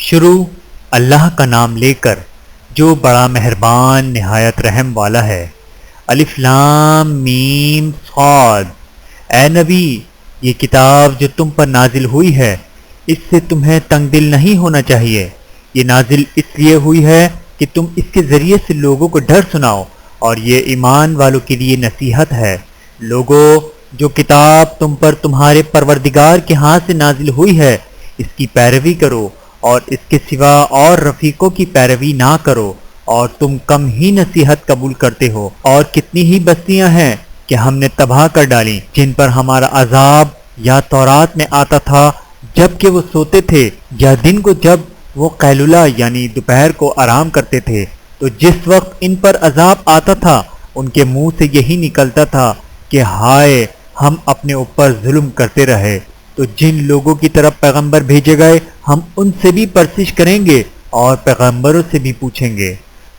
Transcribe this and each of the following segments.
شروع اللہ کا نام لے کر جو بڑا مہربان نہایت رحم والا ہے۔ الف لام میم صاد۔ اے نبی، یہ کتاب جو تم پر نازل ہوئی ہے اس سے تمہیں تنگ دل نہیں ہونا چاہیے۔ یہ نازل اس لیے ہوئی ہے کہ تم اس کے ذریعے سے لوگوں کو ڈر سناؤ، اور یہ ایمان والوں کے لیے نصیحت ہے۔ لوگوں، جو کتاب تم پر تمہارے پروردگار کے ہاتھ سے نازل ہوئی ہے اس کی پیروی کرو، اور اس کے سوا اور رفیقوں کی پیروی نہ کرو، اور تم کم ہی نصیحت قبول کرتے ہو۔ اور کتنی ہی بستیاں ہیں کہ ہم نے تباہ کر ڈالیں جن پر ہمارا عذاب یا تورات میں آتا تھا جب کہ وہ سوتے تھے، یا دن کو جب وہ قیلولہ یعنی دوپہر کو آرام کرتے تھے، تو جس وقت ان پر عذاب آتا تھا ان کے منہ سے یہی نکلتا تھا کہ ہائے، ہم اپنے اوپر ظلم کرتے رہے۔ تو جن لوگوں کی طرف پیغمبر بھیجے گئے ہم ان سے بھی پرسش کریں گے اور پیغمبروں سے بھی پوچھیں گے،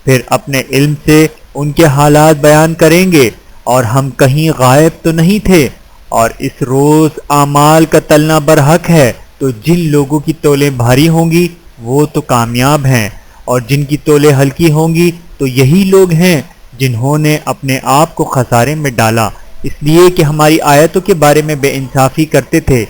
پھر اپنے علم سے ان کے حالات بیان کریں گے، اور ہم کہیں غائب تو نہیں تھے۔ اور اس روز اعمال کا تلنا برحق ہے، تو جن لوگوں کی تولیں بھاری ہوں گی وہ تو کامیاب ہیں، اور جن کی تولیں ہلکی ہوں گی تو یہی لوگ ہیں جنہوں نے اپنے آپ کو خسارے میں ڈالا اس لیے کہ ہماری آیتوں کے بارے میں بے انصافی کرتے تھے۔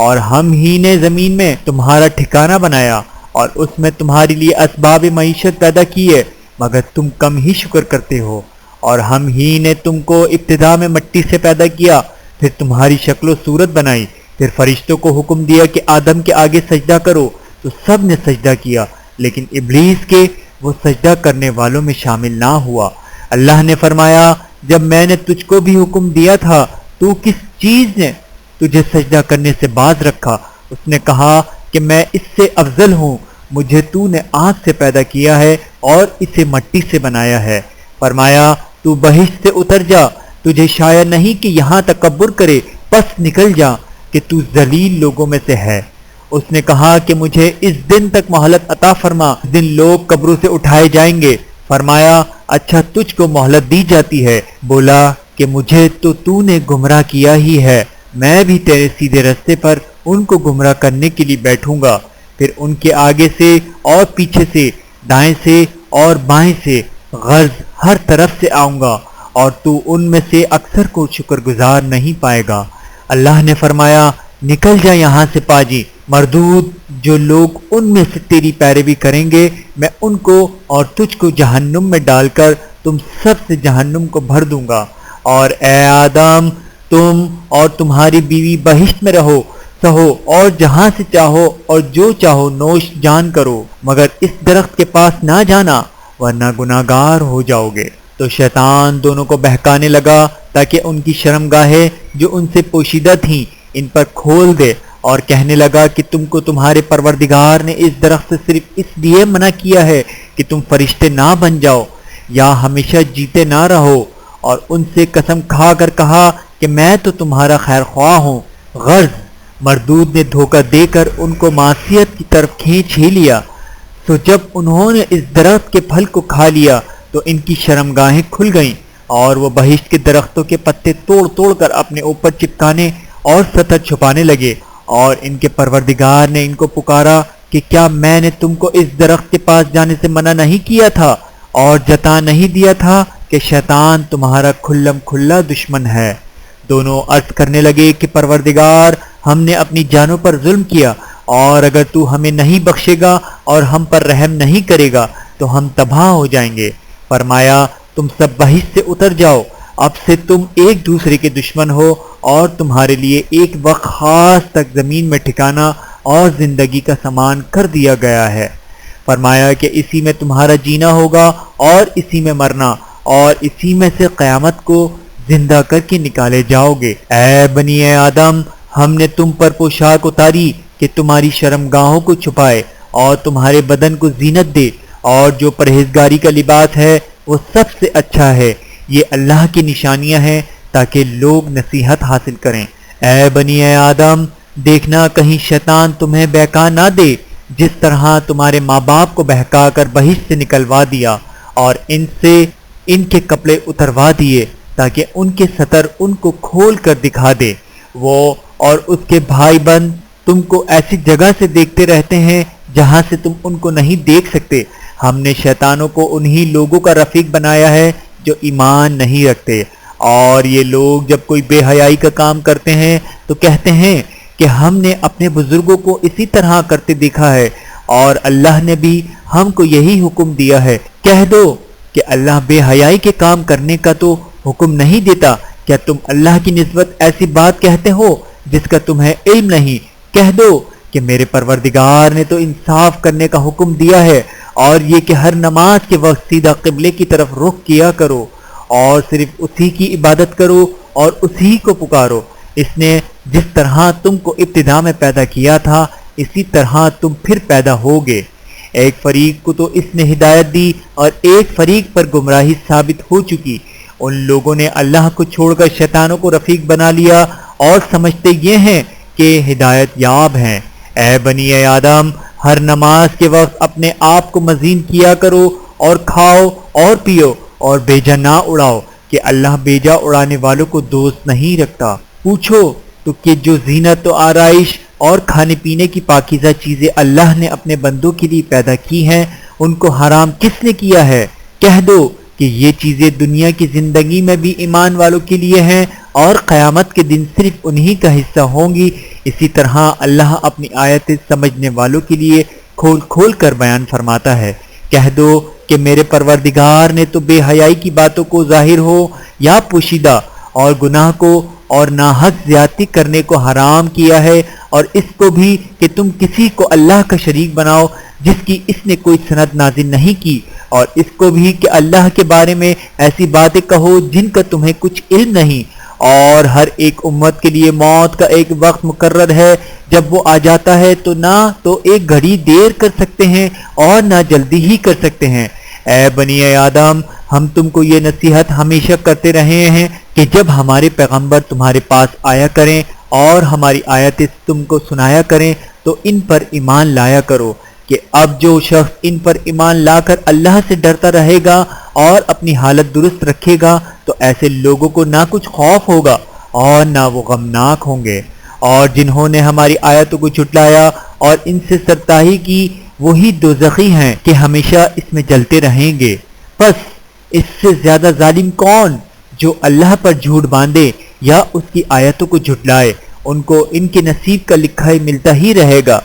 اور ہم ہی نے زمین میں تمہارا ٹھکانہ بنایا اور اس میں تمہارے لیے اسباب معیشت پیدا کی ہے، مگر تم کم ہی شکر کرتے ہو۔ اور ہم ہی نے تم کو ابتدا میں مٹی سے پیدا کیا، پھر تمہاری شکل و صورت بنائی، پھر فرشتوں کو حکم دیا کہ آدم کے آگے سجدہ کرو، تو سب نے سجدہ کیا، لیکن ابلیس کے وہ سجدہ کرنے والوں میں شامل نہ ہوا۔ اللہ نے فرمایا، جب میں نے تجھ کو بھی حکم دیا تھا تو کس چیز نے تجھے سجدہ کرنے سے باز رکھا؟ اس نے کہا کہ میں اس سے افضل ہوں، مجھے تو نے آگ سے پیدا کیا ہے اور اسے مٹی سے بنایا ہے۔ فرمایا، تو بہشت سے اتر جا، تجھے شاید نہیں کہ یہاں تکبر کرے، پس نکل جا کہ تو ذلیل لوگوں میں سے ہے۔ اس نے کہا کہ مجھے اس دن تک مہلت عطا فرما، اس دن لوگ قبروں سے اٹھائے جائیں گے۔ فرمایا، اچھا تجھ کو مہلت دی جاتی ہے۔ بولا کہ مجھے تو نے گمراہ کیا ہی ہے، میں بھی تیرے سیدھے رستے پر ان کو گمراہ کرنے کے لیے بیٹھوں گا، پھر ان کے آگے سے اور پیچھے سے، دائیں سے اور بائیں سے، غرض ہر طرف سے آؤں گا، اور تو ان میں سے اکثر کو شکر گزار نہیں پائے گا۔ اللہ نے فرمایا، نکل جا یہاں سے پاجی مردود، جو لوگ ان میں سے تیری پیروی کریں گے میں ان کو اور تجھ کو جہنم میں ڈال کر تم سب سے جہنم کو بھر دوں گا۔ اور اے آدم، تم اور تمہاری بیوی بہشت میں رہو، سہو اور جہاں سے چاہو اور جو چاہو نوش جان کرو، مگر اس درخت کے پاس نہ جانا ورنہ گناہگار ہو جاؤ گے۔ تو شیطان دونوں کو بہکانے لگا تاکہ ان کی شرمگاہیں جو ان سے پوشیدہ تھیں ان پر کھول دے، اور کہنے لگا کہ تم کو تمہارے پروردگار نے اس درخت سے صرف اس لیے منع کیا ہے کہ تم فرشتے نہ بن جاؤ یا ہمیشہ جیتے نہ رہو۔ اور ان سے قسم کھا کر کہا کہ میں تو تمہارا خیر خواہ ہوں۔ غرض مردود نے دھوکہ دے کر ان کو معصیت کی طرف کھینچ ہی لیا، تو جب انہوں نے اس درخت کے پھل کو کھا لیا تو ان کی شرمگاہیں کھل گئیں، اور وہ بہشت کے درختوں کے پتے توڑ توڑ کر اپنے اوپر چپکانے اور سطر چھپانے لگے۔ اور ان کے پروردگار نے ان کو پکارا کہ کیا میں نے تم کو اس درخت کے پاس جانے سے منع نہیں کیا تھا اور جتا نہیں دیا تھا کہ شیطان تمہارا کھلم کھلا دشمن ہے؟ دونوں عرض کرنے لگے کہ پروردگار، ہم نے اپنی جانوں پر ظلم کیا، اور اگر تو ہمیں نہیں بخشے گا اور ہم پر رحم نہیں کرے گا تو ہم تباہ ہو جائیں گے۔ فرمایا، تم سب بہشت سے اتر جاؤ، اب سے تم ایک دوسرے کے دشمن ہو، اور تمہارے لیے ایک وقت خاص تک زمین میں ٹھکانہ اور زندگی کا سامان کر دیا گیا ہے۔ فرمایا کہ اسی میں تمہارا جینا ہوگا اور اسی میں مرنا، اور اسی میں سے قیامت کو زندہ کر کے نکالے جاؤ گے۔ اے بنی آدم، ہم نے تم پر پوشاک اتاری کہ تمہاری شرمگاہوں کو چھپائے اور تمہارے بدن کو زینت دے، اور جو پرہیزگاری کا لباس ہے وہ سب سے اچھا ہے۔ یہ اللہ کی نشانیاں ہیں تاکہ لوگ نصیحت حاصل کریں۔ اے بنی آدم، دیکھنا کہیں شیطان تمہیں بہکا نہ دے، جس طرح تمہارے ماں باپ کو بہکا کر بہشت سے نکلوا دیا اور ان سے ان کے کپڑے اتروا دیے تاکہ ان کے سطر ان کو کھول کر دکھا دے۔ وہ اور اس کے بھائی بند تم کو ایسی جگہ سے دیکھتے رہتے ہیں جہاں سے تم ان کو نہیں دیکھ سکتے۔ ہم نے شیطانوں کو انہی لوگوں کا رفیق بنایا ہے جو ایمان نہیں رکھتے، اور یہ لوگ جب کوئی بے حیائی کا کام کرتے ہیں تو کہتے ہیں کہ ہم نے اپنے بزرگوں کو اسی طرح کرتے دیکھا ہے، اور اللہ نے بھی ہم کو یہی حکم دیا ہے۔ کہہ دو کہ اللہ بے حیائی کے کام کرنے کا تو حکم نہیں دیتا، کیا تم اللہ کی نسبت ایسی بات کہتے ہو جس کا تمہیں علم نہیں؟ کہہ دو کہ میرے پروردگار نے تو انصاف کرنے کا حکم دیا ہے، اور یہ کہ ہر نماز کے وقت سیدھا قبلے کی طرف رخ کیا کرو، اور صرف اسی کی عبادت کرو اور اسی کو پکارو۔ اس نے جس طرح تم کو ابتدا میں پیدا کیا تھا اسی طرح تم پھر پیدا ہوگے۔ ایک فریق کو تو اس نے ہدایت دی اور ایک فریق پر گمراہی ثابت ہو چکی۔ ان لوگوں نے اللہ کو چھوڑ کر شیطانوں کو رفیق بنا لیا اور سمجھتے یہ ہیں کہ ہدایت یاب ہیں۔ اے بنی آدم، ہر نماز کے وقت اپنے آپ کو مزین کیا کرو، اور کھاؤ اور پیو اور بیجا نہ اڑاؤ، کہ اللہ بیجا اڑانے والوں کو دوست نہیں رکھتا۔ پوچھو تو کہ جو زینت و آرائش اور کھانے پینے کی پاکیزہ چیزیں اللہ نے اپنے بندوں کے لیے پیدا کی ہیں، ان کو حرام کس نے کیا ہے؟ کہہ دو کہ یہ چیزیں دنیا کی زندگی میں بھی ایمان والوں کے لیے ہیں، اور قیامت کے دن صرف انہی کا حصہ ہوں گی۔ اسی طرح اللہ اپنی آیتیں سمجھنے والوں کے لیے کھول کھول کر بیان فرماتا ہے۔ کہہ دو کہ میرے پروردگار نے تو بے حیائی کی باتوں کو ظاہر ہو یا پوشیدہ، اور گناہ کو اور ناحق زیادتی کرنے کو حرام کیا ہے، اور اس کو بھی کہ تم کسی کو اللہ کا شریک بناؤ جس کی اس نے کوئی سند نازل نہیں کی، اور اس کو بھی کہ اللہ کے بارے میں ایسی باتیں کہو جن کا تمہیں کچھ علم نہیں۔ اور ہر ایک امت کے لیے موت کا ایک وقت مقرر ہے، جب وہ آ جاتا ہے تو نہ تو ایک گھڑی دیر کر سکتے ہیں اور نہ جلدی ہی کر سکتے ہیں۔ اے بنی آدم، ہم تم کو یہ نصیحت ہمیشہ کرتے رہے ہیں کہ جب ہمارے پیغمبر تمہارے پاس آیا کریں اور ہماری آیتیں تم کو سنایا کریں تو ان پر ایمان لایا کرو، کہ اب جو شخص ان پر ایمان لا کر اللہ سے ڈرتا رہے گا اور اپنی حالت درست رکھے گا تو ایسے لوگوں کو نہ کچھ خوف ہوگا اور نہ وہ غمناک ہوں گے۔ اور جنہوں نے ہماری آیتوں کو جھٹلایا اور ان سے سرتاہی کی، وہی دوزخی ہیں کہ ہمیشہ اس میں جلتے رہیں گے۔ پس اس سے زیادہ ظالم کون جو اللہ پر جھوٹ باندھے یا اس کی آیتوں کو جھٹلائے؟ ان کو ان کے نصیب کا لکھا ہی ملتا ہی رہے گا،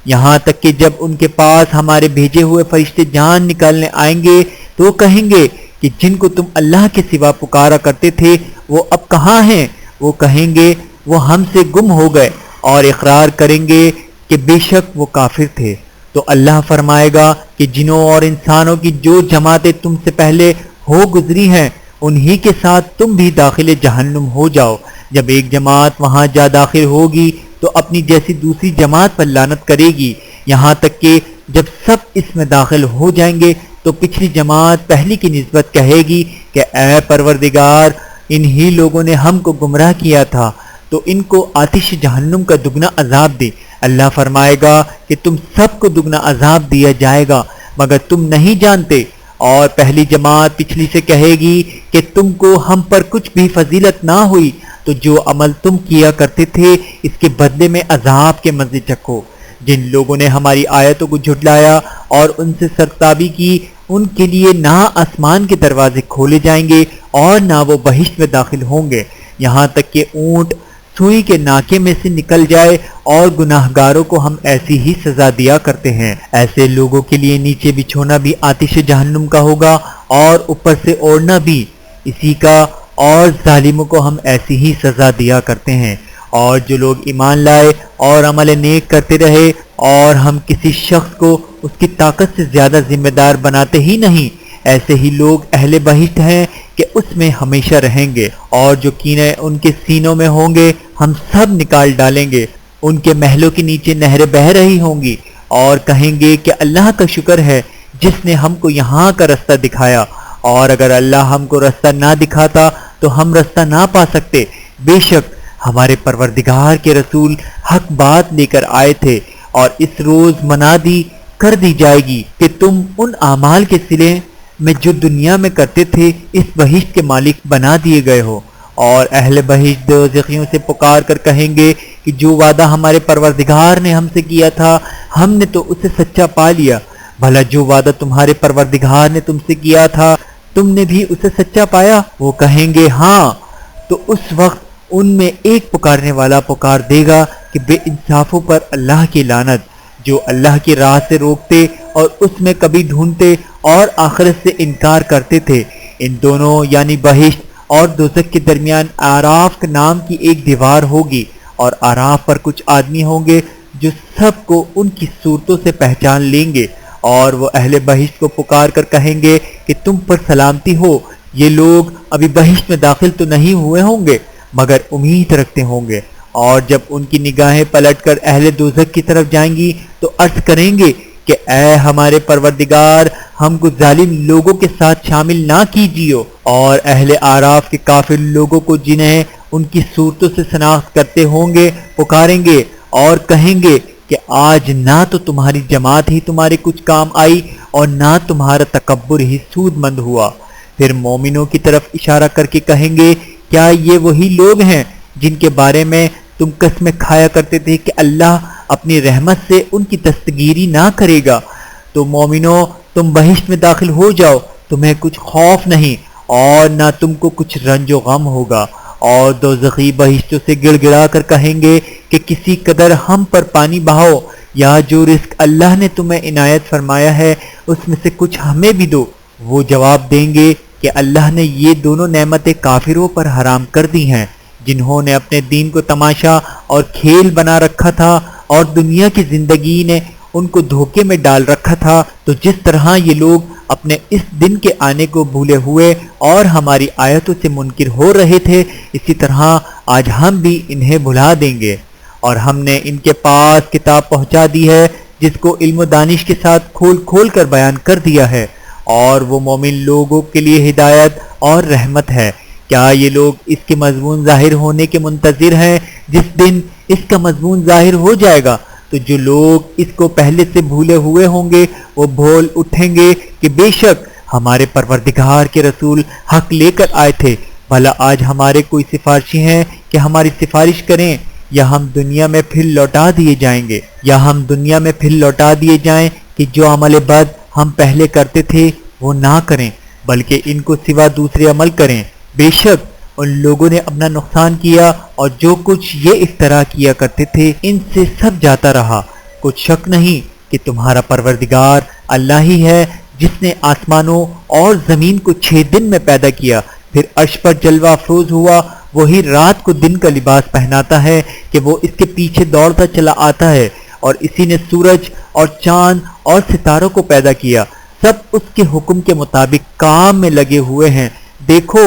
یہاں تک کہ جب ان کے پاس ہمارے بھیجے ہوئے فرشتے جان نکالنے آئیں گے تو وہ کہیں گے کہ جن کو تم اللہ کے سوا پکارا کرتے تھے وہ اب کہاں ہیں؟ وہ کہیں گے وہ ہم سے گم ہو گئے، اور اقرار کریں گے کہ بے شک وہ کافر تھے۔ تو اللہ فرمائے گا کہ جنوں اور انسانوں کی جو جماعتیں تم سے پہلے ہو گزری ہیں انہی کے ساتھ تم بھی داخل جہنم ہو جاؤ۔ جب ایک جماعت وہاں جا داخل ہوگی تو اپنی جیسی دوسری جماعت پر لعنت کرے گی، یہاں تک کہ جب سب اس میں داخل ہو جائیں گے تو پچھلی جماعت پہلی کی نسبت کہے گی کہ اے پروردگار، انہی لوگوں نے ہم کو گمراہ کیا تھا، تو ان کو آتش جہنم کا دگنا عذاب دے۔ اللہ فرمائے گا کہ تم سب کو دگنا عذاب دیا جائے گا مگر تم نہیں جانتے۔ اور پہلی جماعت پچھلی سے کہے گی کہ تم کو ہم پر کچھ بھی فضیلت نہ ہوئی، تو جو عمل تم کیا کرتے تھے اس کے بدلے میں عذاب کے مزے چکھو۔ جن لوگوں نے ہماری آیتوں کو جھٹلایا اور ان سے سرتابی کی، ان کے لیے نہ آسمان کے دروازے کھولے جائیں گے اور نہ وہ بہشت میں داخل ہوں گے، یہاں تک کہ اونٹ سوئی کے ناکے میں سے نکل جائے، اور گناہ گاروں کو ہم ایسی ہی سزا دیا کرتے ہیں۔ ایسے لوگوں کے لیے نیچے بچھونا بھی آتش جہنم کا ہوگا اور اوپر سے اوڑھنا بھی اسی کا، اور ظالموں کو ہم ایسی ہی سزا دیا کرتے ہیں۔ اور جو لوگ ایمان لائے اور عمل نیک کرتے رہے، اور ہم کسی شخص کو اس کی طاقت سے زیادہ ذمہ دار بناتے ہی نہیں، ایسے ہی لوگ اہل بہشت ہیں کہ اس میں ہمیشہ رہیں گے، اور جو کینے ان کے سینوں میں ہوں گے ہم سب نکال ڈالیں گے۔ ان کے محلوں کے نیچے نہریں بہہ رہی ہوں گی، اور کہیں گے کہ اللہ کا شکر ہے جس نے ہم کو یہاں کا رستہ دکھایا، اور اگر اللہ ہم کو رستہ نہ دکھاتا تو ہم رستہ نہ پا سکتے۔ بے شک ہمارے پروردگار کے رسول حق بات لے کر آئے تھے، اور اس روز منادی کر دی جائے گی کہ تم ان اعمال کے صلے میں جو دنیا میں کرتے تھے اس بہشت کے مالک بنا دیے گئے ہو، اور اہل بہشت دوزخیوں سے پکار کر کہیں گے کہ جو وعدہ ہمارے پروردگار نے ہم سے کیا تھا ہم نے تو اسے سچا پا لیا، بھلا جو وعدہ تمہارے پروردگار نے تم سے کیا تھا تم نے بھی اسے سچا پایا؟ وہ کہیں گے ہاں۔ تو اس وقت ان میں ایک پکارنے والا پکار دے گا کہ بے انصافوں پر اللہ کی لعنت، جو اللہ کی راہ سے روکتے اور اس میں کبھی ڈھونڈتے اور آخرت سے انکار کرتے تھے۔ ان دونوں یعنی بہشت اور دوزخ کے درمیان آراف نام کی ایک دیوار ہوگی، اور آراف پر کچھ آدمی ہوں گے جو سب کو ان کی صورتوں سے پہچان لیں گے، اور وہ اہل بہشت کو پکار کر کہیں گے کہ تم پر سلامتی ہو، یہ لوگ ابھی بہشت میں داخل تو نہیں ہوئے ہوں گے مگر امید رکھتے ہوں گے۔ اور جب ان کی نگاہیں پلٹ کر اہل دوزخ کی طرف جائیں گی تو عرض کریں گے کہ اے ہمارے پروردگار، ہم کو ظالم لوگوں کے ساتھ شامل نہ کیجیو۔ اور اہل آراف کے کافر لوگوں کو جنہیں ان کی صورتوں سے شناخت کرتے ہوں گے پکاریں گے اور کہیں گے کہ آج نہ تو تمہاری جماعت ہی تمہارے کچھ کام آئی اور نہ تمہارا تکبر ہی سود مند ہوا۔ پھر مومنوں کی طرف اشارہ کر کے کہیں گے کیا یہ وہی لوگ ہیں جن کے بارے میں تم قسمیں کھایا کرتے تھے کہ اللہ اپنی رحمت سے ان کی دستگیری نہ کرے گا؟ تو مومنوں تم بہشت میں داخل ہو جاؤ، تمہیں کچھ خوف نہیں اور نہ تم کو کچھ رنج و غم ہوگا۔ اور دوزخی بہشتوں سے گڑ گڑا کر کہیں گے کہ کسی قدر ہم پر پانی بہاؤ، یا جو رزق اللہ نے تمہیں عنایت فرمایا ہے اس میں سے کچھ ہمیں بھی دو۔ وہ جواب دیں گے کہ اللہ نے یہ دونوں نعمتیں کافروں پر حرام کر دی ہیں جنہوں نے اپنے دین کو تماشا اور کھیل بنا رکھا تھا، اور دنیا کی زندگی نے ان کو دھوکے میں ڈال رکھا تھا۔ تو جس طرح یہ لوگ اپنے اس دن کے آنے کو بھولے ہوئے اور ہماری آیتوں سے منکر ہو رہے تھے، اسی طرح آج ہم بھی انہیں بھلا دیں گے۔ اور ہم نے ان کے پاس کتاب پہنچا دی ہے جس کو علم و دانش کے ساتھ کھول کھول کر بیان کر دیا ہے، اور وہ مومن لوگوں کے لیے ہدایت اور رحمت ہے۔ کیا یہ لوگ اس کے مضمون ظاہر ہونے کے منتظر ہیں؟ جس دن اس کا مضمون ظاہر ہو جائے گا تو جو لوگ اس کو پہلے سے بھولے ہوئے ہوں گے وہ بول اٹھیں گے کہ بے شک ہمارے پروردگار کے رسول حق لے کر آئے تھے، بھلا آج ہمارے کوئی سفارشی ہیں کہ ہماری سفارش کریں، یا ہم دنیا میں پھر لوٹا دیے جائیں کہ جو عمل بد ہم پہلے کرتے تھے وہ نہ کریں بلکہ ان کو سوا دوسرے عمل کریں۔ بے شک ان لوگوں نے اپنا نقصان کیا اور جو کچھ یہ افترا کیا کرتے تھے ان سے سب جاتا رہا۔ کچھ شک نہیں کہ تمہارا پروردگار اللہ ہی ہے جس نے آسمانوں اور زمین کو 6 دن میں پیدا کیا، پھر عرش پر جلوہ افروز ہوا۔ وہی رات کو دن کا لباس پہناتا ہے کہ وہ اس کے پیچھے دوڑتا چلا آتا ہے، اور اسی نے سورج اور چاند اور ستاروں کو پیدا کیا، سب اس کے حکم کے مطابق کام میں لگے ہوئے ہیں۔ دیکھو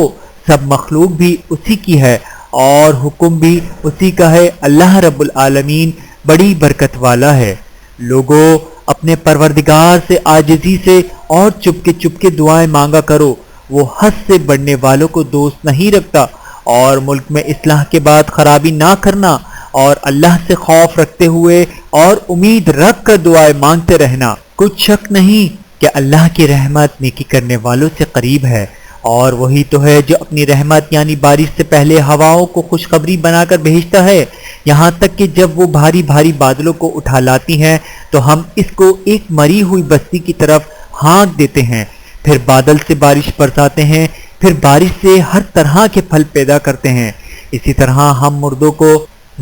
سب مخلوق بھی اسی کی ہے اور حکم بھی اسی کا ہے۔ اللہ رب العالمین بڑی برکت والا ہے۔ لوگوں اپنے پروردگار سے عاجزی سے اور چپکے دعائیں مانگا کرو، وہ حد سے بڑھنے والوں کو دوست نہیں رکھتا۔ اور ملک میں اصلاح کے بعد خرابی نہ کرنا، اور اللہ سے خوف رکھتے ہوئے اور امید رکھ کر دعائیں مانگتے رہنا۔ کچھ شک نہیں کہ اللہ کی رحمت نیکی کرنے والوں سے قریب ہے، اور وہی تو ہے جو اپنی رحمت یعنی بارش سے پہلے ہواؤں کو خوشخبری بنا کر بھیجتا ہے، یہاں تک کہ جب وہ بھاری بھاری بادلوں کو اٹھا لاتی ہیں تو ہم اس کو ایک مری ہوئی بستی کی طرف ہانک دیتے ہیں، پھر بادل سے بارش برساتے ہیں، پھر بارش سے ہر طرح کے پھل پیدا کرتے ہیں۔ اسی طرح ہم مردوں کو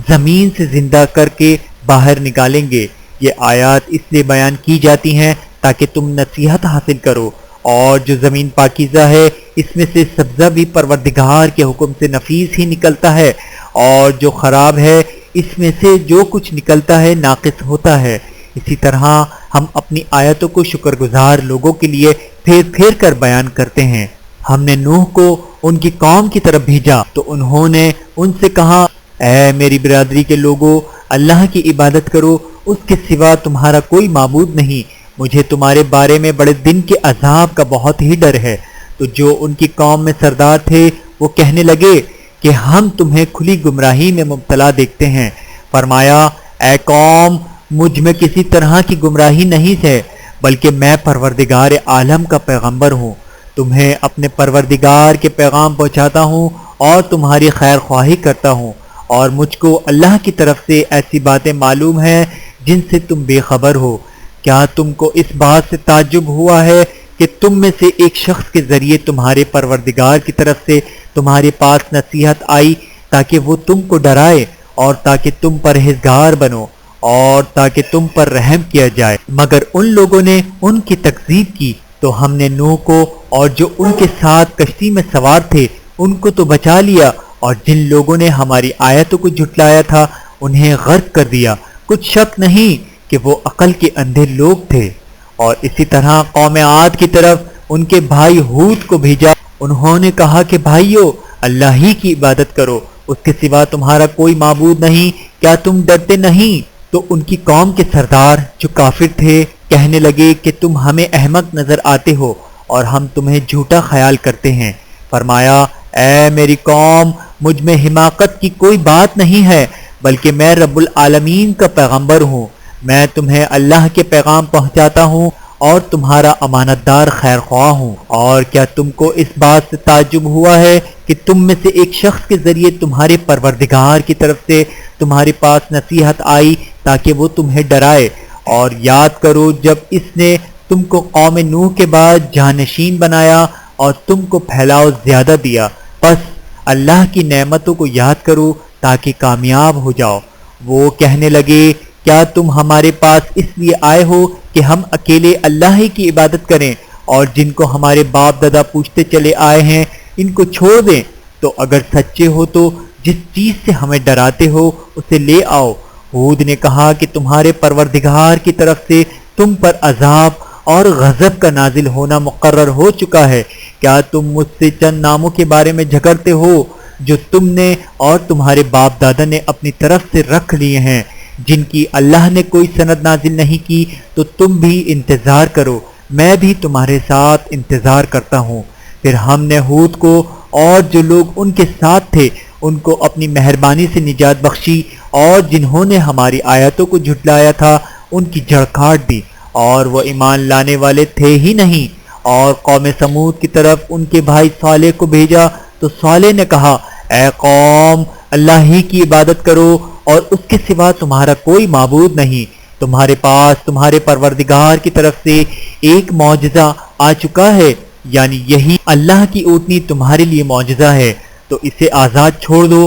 زمین سے زندہ کر کے باہر نکالیں گے۔ یہ آیات اس لیے بیان کی جاتی ہیں تاکہ تم نصیحت حاصل کرو۔ اور جو زمین پاکیزہ ہے اس میں سے سبزہ بھی پروردگار کے حکم سے نفیس ہی نکلتا ہے، اور جو خراب ہے اس میں سے جو کچھ نکلتا ہے ناقص ہوتا ہے۔ اسی طرح ہم اپنی آیتوں کو شکر گزار لوگوں کے لیے پھیر پھیر کر بیان کرتے ہیں۔ ہم نے نوح کو ان کی قوم کی طرف بھیجا تو انہوں نے ان سے کہا، اے میری برادری کے لوگوں، اللہ کی عبادت کرو، اس کے سوا تمہارا کوئی معبود نہیں، مجھے تمہارے بارے میں بڑے دن کے عذاب کا بہت ہی ڈر ہے۔ تو جو ان کی قوم میں سردار تھے وہ کہنے لگے کہ ہم تمہیں کھلی گمراہی میں مبتلا دیکھتے ہیں۔ فرمایا، اے قوم، مجھ میں کسی طرح کی گمراہی نہیں ہے، بلکہ میں پروردگار عالم کا پیغمبر ہوں، تمہیں اپنے پروردگار کے پیغام پہنچاتا ہوں اور تمہاری خیر خواہی کرتا ہوں، اور مجھ کو اللہ کی طرف سے ایسی باتیں معلوم ہیں جن سے تم بے خبر ہو۔ کیا تم کو اس بات سے تعجب ہوا ہے کہ تم میں سے ایک شخص کے ذریعے تمہارے پروردگار کی طرف سے تمہارے پاس نصیحت آئی تاکہ وہ تم کو ڈرائے اور تاکہ تم پرہیزگار بنو اور تاکہ تم پر رحم کیا جائے؟ مگر ان لوگوں نے ان کی تکذیب کی تو ہم نے نوح کو اور جو ان کے ساتھ کشتی میں سوار تھے ان کو تو بچا لیا، اور جن لوگوں نے ہماری آیتوں کو جھٹلایا تھا انہیں غرق کر دیا۔ کچھ شک نہیں کہ وہ عقل کے اندھے لوگ تھے۔ اور اسی طرح قوم عاد کی طرف ان کے بھائی ہود کو بھیجا۔ انہوں نے کہا کہ بھائیو، اللہ ہی کی عبادت کرو، اس کے سوا تمہارا کوئی معبود نہیں، کیا تم ڈرتے نہیں؟ تو ان کی قوم کے سردار جو کافر تھے کہنے لگے کہ تم ہمیں احمق نظر آتے ہو اور ہم تمہیں جھوٹا خیال کرتے ہیں۔ فرمایا، اے میری قوم، مجھ میں حماقت کی کوئی بات نہیں ہے، بلکہ میں رب العالمین کا پیغمبر ہوں۔ میں تمہیں اللہ کے پیغام پہنچاتا ہوں اور تمہارا امانت دار خیر خواہ ہوں۔ اور کیا تم کو اس بات سے تعجب ہوا ہے کہ تم میں سے ایک شخص کے ذریعے تمہارے پروردگار کی طرف سے تمہارے پاس نصیحت آئی تاکہ وہ تمہیں ڈرائے؟ اور یاد کرو جب اس نے تم کو قوم نوح کے بعد جانشین بنایا اور تم کو پھیلاؤ زیادہ دیا، پس اللہ کی نعمتوں کو یاد کرو تاکہ کامیاب ہو جاؤ۔ وہ کہنے لگے، کیا تم ہمارے پاس اس لیے آئے ہو کہ ہم اکیلے اللہ ہی کی عبادت کریں اور جن کو ہمارے باپ دادا پوچھتے چلے آئے ہیں ان کو چھوڑ دیں؟ تو اگر سچے ہو تو جس چیز سے ہمیں ڈراتے ہو اسے لے آؤ۔ ہود نے کہا کہ تمہارے پروردگار کی طرف سے تم پر عذاب اور غضب کا نازل ہونا مقرر ہو چکا ہے۔ کیا تم مجھ سے چند ناموں کے بارے میں جھگڑتے ہو جو تم نے اور تمہارے باپ دادا نے اپنی طرف سے رکھ لیے ہیں، جن کی اللہ نے کوئی سند نازل نہیں کی؟ تو تم بھی انتظار کرو، میں بھی تمہارے ساتھ انتظار کرتا ہوں۔ پھر ہم نے ہود کو اور جو لوگ ان کے ساتھ تھے ان کو اپنی مہربانی سے نجات بخشی، اور جنہوں نے ہماری آیتوں کو جھٹلایا تھا ان کی جڑ کاٹ دی، اور وہ ایمان لانے والے تھے ہی نہیں۔ اور قوم سمود کی طرف ان کے بھائی صالح کو بھیجا تو صالح نے کہا، اے قوم، اللہ ہی کی عبادت کرو اور اس کے سوا تمہارا کوئی معبود نہیں۔ تمہارے پاس تمہارے پروردگار کی طرف سے ایک معجزہ آ چکا ہے، یعنی یہی اللہ کی اونٹنی تمہارے لیے معجزہ ہے، تو اسے آزاد چھوڑ دو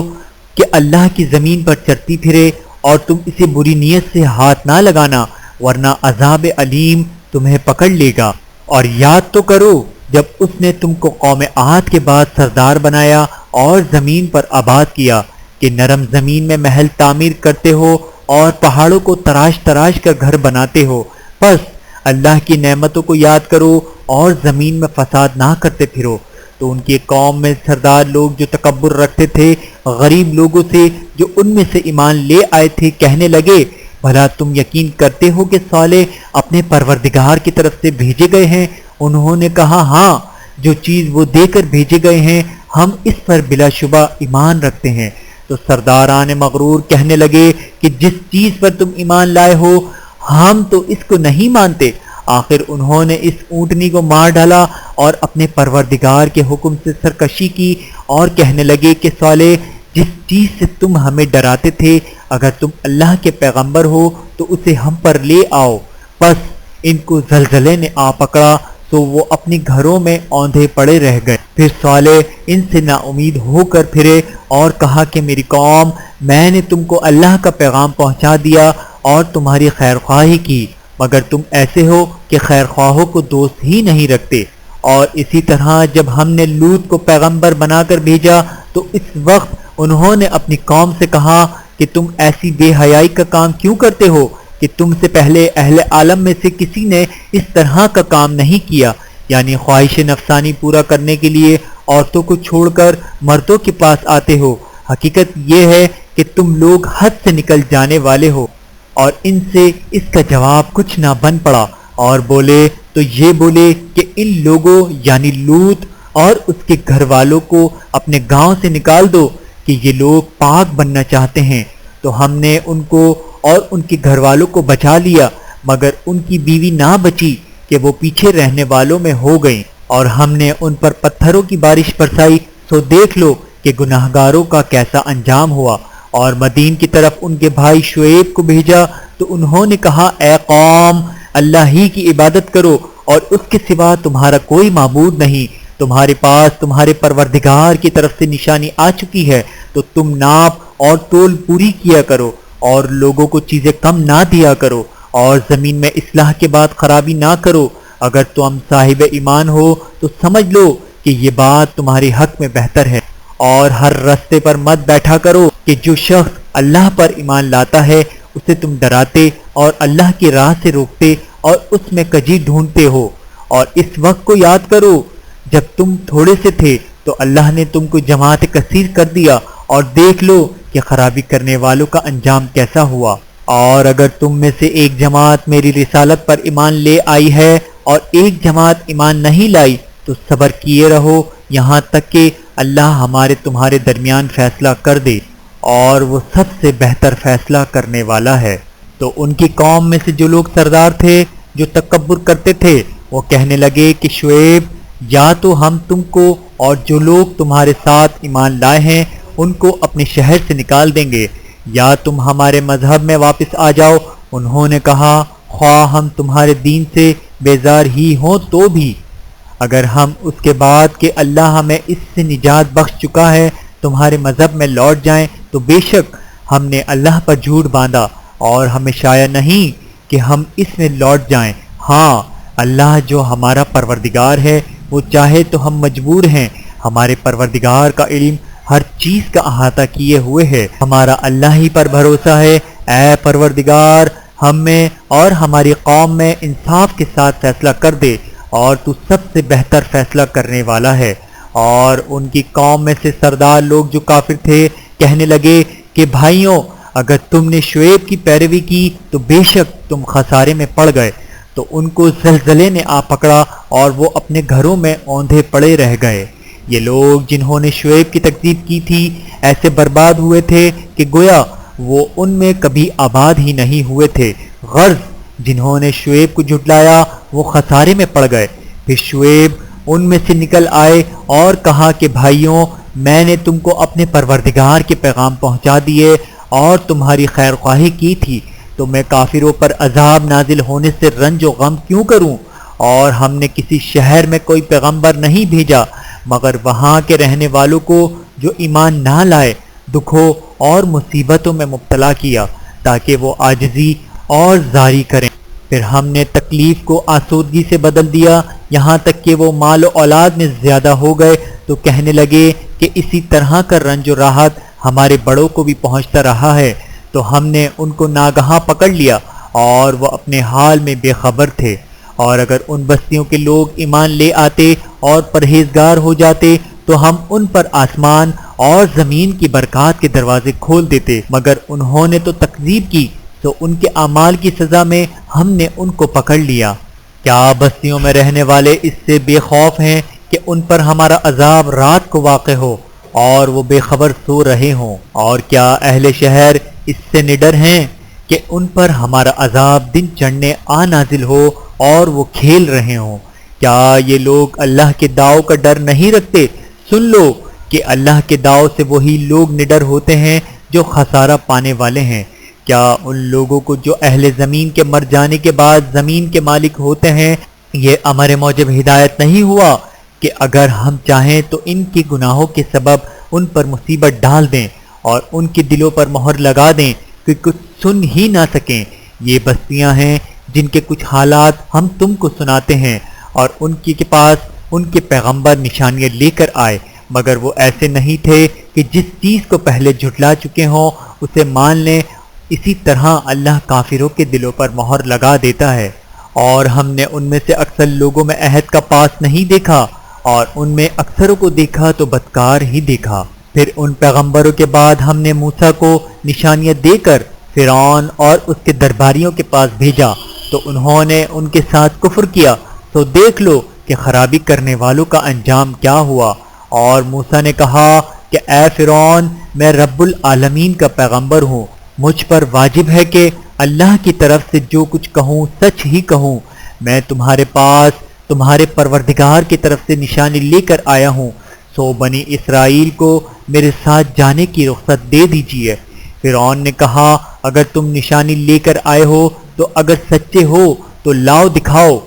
کہ اللہ کی زمین پر چرتی پھرے، اور تم اسے بری نیت سے ہاتھ نہ لگانا ورنہ عذاب علیم تمہیں پکڑ لے گا۔ اور یاد تو کرو جب اس نے تم کو قوم عاد کے بعد سردار بنایا اور زمین پر آباد کیا کہ نرم زمین میں محل تعمیر کرتے ہو اور پہاڑوں کو تراش تراش کر گھر بناتے ہو۔ پس اللہ کی نعمتوں کو یاد کرو اور زمین میں فساد نہ کرتے پھرو۔ تو ان کی قوم میں سردار لوگ جو تکبر رکھتے تھے غریب لوگوں سے جو ان میں سے ایمان لے آئے تھے کہنے لگے، بھلا تم یقین کرتے ہو کہ صالح اپنے پروردگار کی طرف سے بھیجے گئے ہیں؟ انہوں نے کہا، ہاں، جو چیز وہ دے کر بھیجے گئے ہیں ہم اس پر بلا شبہ ایمان رکھتے ہیں۔ تو سرداران مغرور کہنے لگے کہ جس چیز پر تم ایمان لائے ہو ہم تو اس کو نہیں مانتے۔ آخر انہوں نے اس اونٹنی کو مار ڈالا اور اپنے پروردگار کے حکم سے سرکشی کی، اور کہنے لگے کہ صالح، جس چیز سے تم ہمیں ڈراتے تھے اگر تم اللہ کے پیغمبر ہو تو اسے ہم پر لے آؤ۔ پس ان کو زلزلے نے آ پکڑا تو وہ اپنی گھروں میں اوندھے پڑے رہ گئے۔ پھر صالح ان سے نا امید ہو کر پھرے اور کہا کہ میری قوم، میں نے تم کو اللہ کا پیغام پہنچا دیا اور تمہاری خیر خواہی کی، مگر تم ایسے ہو کہ خیر خواہوں کو دوست ہی نہیں رکھتے۔ اور اسی طرح جب ہم نے لوط کو پیغمبر بنا کر بھیجا تو اس وقت انہوں نے اپنی قوم سے کہا کہ تم ایسی بے حیائی کا کام کیوں کرتے ہو کہ تم سے پہلے اہل عالم میں سے کسی نے اس طرح کا کام نہیں کیا، یعنی خواہش نفسانی پورا کرنے کے لیے عورتوں کو چھوڑ کر مردوں کے پاس آتے ہو۔ حقیقت یہ ہے کہ تم لوگ حد سے نکل جانے والے ہو۔ اور ان سے اس کا جواب کچھ نہ بن پڑا، اور بولے تو یہ بولے کہ ان لوگوں یعنی لوط اور اس کے گھر والوں کو اپنے گاؤں سے نکال دو کہ یہ لوگ پاک بننا چاہتے ہیں۔ تو ہم نے ان کو اور ان کے گھر والوں کو بچا لیا، مگر ان کی بیوی نہ بچی کہ وہ پیچھے رہنے والوں میں ہو گئیں، اور ہم نے ان پر پتھروں کی بارش برسائی، سو دیکھ لو کہ گناہگاروں کا کیسا انجام ہوا۔ اور مدین کی طرف ان کے بھائی شعیب کو بھیجا تو انہوں نے کہا، اے قوم، اللہ ہی کی عبادت کرو اور اس کے سوا تمہارا کوئی معبود نہیں۔ تمہارے پاس تمہارے پروردگار کی طرف سے نشانی آ چکی ہے، تو تم ناپ اور تول پوری کیا کرو اور لوگوں کو چیزیں کم نہ دیا کرو، اور زمین میں اصلاح کے بعد خرابی نہ کرو۔ اگر تم صاحب ایمان ہو تو سمجھ لو کہ یہ بات تمہارے حق میں بہتر ہے، اور ہر رستے پر مت بیٹھا کرو کہ جو شخص اللہ پر ایمان لاتا ہے اسے تم ڈراتے اور اللہ کی راہ سے روکتے اور اس میں کجی ڈھونڈتے ہو۔ اور اس وقت کو یاد کرو جب تم تھوڑے سے تھے تو اللہ نے تم کو جماعت کثیر کر دیا، اور دیکھ لو کہ خرابی کرنے والوں کا انجام کیسا ہوا۔ اور اگر تم میں سے ایک جماعت میری رسالت پر ایمان لے آئی ہے اور ایک جماعت ایمان نہیں لائی تو صبر کیے رہو یہاں تک کہ اللہ ہمارے تمہارے درمیان فیصلہ کر دے، اور وہ سب سے بہتر فیصلہ کرنے والا ہے۔ تو ان کی قوم میں سے جو لوگ سردار تھے جو تکبر کرتے تھے، وہ کہنے لگے کہ شعیب، یا تو ہم تم کو اور جو لوگ تمہارے ساتھ ایمان لائے ہیں ان کو اپنے شہر سے نکال دیں گے، یا تم ہمارے مذہب میں واپس آ جاؤ۔ انہوں نے کہا، خواہ ہم تمہارے دین سے بیزار ہی ہوں تو بھی، اگر ہم اس کے بعد کہ اللہ ہمیں اس سے نجات بخش چکا ہے تمہارے مذہب میں لوٹ جائیں تو بے شک ہم نے اللہ پر جھوٹ باندھا، اور ہمیں شایع نہیں کہ ہم اس میں لوٹ جائیں۔ ہاں، اللہ جو ہمارا پروردگار ہے وہ چاہے تو ہم مجبور ہیں۔ ہمارے پروردگار کا علم ہر چیز کا احاطہ کیے ہوئے ہے۔ ہمارا اللہ ہی پر بھروسہ ہے۔ اے پروردگار، ہم میں اور ہماری قوم میں انصاف کے ساتھ فیصلہ کر دے، اور تو سب سے بہتر فیصلہ کرنے والا ہے۔ اور ان کی قوم میں سے سردار لوگ جو کافر تھے کہنے لگے کہ بھائیوں، اگر تم نے شعیب کی پیروی کی تو بے شک تم خسارے میں پڑ گئے۔ تو ان کو زلزلے نے آ پکڑا اور وہ اپنے گھروں میں اوندھے پڑے رہ گئے۔ یہ لوگ جنہوں نے شعیب کی تکذیب کی تھی ایسے برباد ہوئے تھے کہ گویا وہ ان میں کبھی آباد ہی نہیں ہوئے تھے۔ غرض جنہوں نے شعیب کو جھٹلایا وہ خسارے میں پڑ گئے۔ پھر شعیب ان میں سے نکل آئے اور کہا کہ بھائیوں، میں نے تم کو اپنے پروردگار کے پیغام پہنچا دیے اور تمہاری خیر خواہی کی تھی، تو میں کافروں پر عذاب نازل ہونے سے رنج و غم کیوں کروں؟ اور ہم نے کسی شہر میں کوئی پیغمبر نہیں بھیجا مگر وہاں کے رہنے والوں کو جو ایمان نہ لائے دکھوں اور مصیبتوں میں مبتلا کیا تاکہ وہ عاجزی اور زاری کریں۔ پھر ہم نے تکلیف کو آسودگی سے بدل دیا، یہاں تک کہ وہ مال و اولاد میں زیادہ ہو گئے تو کہنے لگے کہ اسی طرح کا رنج و راحت ہمارے بڑوں کو بھی پہنچتا رہا ہے۔ تو ہم نے ان کو ناگہاں پکڑ لیا اور وہ اپنے حال میں بے خبر تھے۔ اور اگر ان بستیوں کے لوگ ایمان لے آتے اور پرہیزگار ہو جاتے تو ہم ان پر آسمان اور زمین کی برکات کے دروازے کھول دیتے، مگر انہوں نے تو تکذیب کی، تو ان کے اعمال کی سزا میں ہم نے ان کو پکڑ لیا۔ کیا بستیوں میں رہنے والے اس سے بے خوف ہیں کہ ان پر ہمارا عذاب رات کو واقع ہو اور وہ بے خبر سو رہے ہوں؟ اور کیا اہل شہر اس سے نڈر ہیں کہ ان پر ہمارا عذاب دن چڑھنے آ نازل ہو اور وہ کھیل رہے ہوں؟ کیا یہ لوگ اللہ کے داؤ کا ڈر نہیں رکھتے؟ سن لو کہ اللہ کے داؤ سے وہی لوگ نڈر ہوتے ہیں جو خسارہ پانے والے ہیں۔ کیا ان لوگوں کو جو اہل زمین کے مر جانے کے بعد زمین کے مالک ہوتے ہیں یہ امر موجب ہدایت نہیں ہوا کہ اگر ہم چاہیں تو ان کے گناہوں کے سبب ان پر مصیبت ڈال دیں اور ان کے دلوں پر مہر لگا دیں کہ کچھ سن ہی نہ سکیں؟ یہ بستیاں ہیں جن کے کچھ حالات ہم تم کو سناتے ہیں، اور ان کے پاس ان کے پیغمبر نشانیاں لے کر آئے، مگر وہ ایسے نہیں تھے کہ جس چیز کو پہلے جھٹلا چکے ہوں اسے مان لیں۔ اسی طرح اللہ کافروں کے دلوں پر مہر لگا دیتا ہے۔ اور ہم نے ان میں سے اکثر لوگوں میں عہد کا پاس نہیں دیکھا، اور ان میں اکثروں کو دیکھا تو بدکار ہی دیکھا۔ پھر ان پیغمبروں کے بعد ہم نے موسیٰ کو نشانیاں دے کر فرعون اور اس کے درباریوں کے پاس بھیجا، تو انہوں نے ان کے ساتھ کفر کیا، تو دیکھ لو کہ خرابی کرنے والوں کا انجام کیا ہوا۔ اور موسیٰ نے کہا کہ اے فرعون، میں رب العالمین کا پیغمبر ہوں، مجھ پر واجب ہے کہ اللہ کی طرف سے جو کچھ کہوں سچ ہی کہوں۔ میں تمہارے پاس تمہارے پروردگار کی طرف سے نشانی لے کر آیا ہوں، سو بنی اسرائیل کو میرے ساتھ جانے کی رخصت دے دیجیے۔ فرعون نے کہا اگر تم نشانی لے کر آئے ہو تو اگر سچے ہو تو لاؤ دکھاؤ۔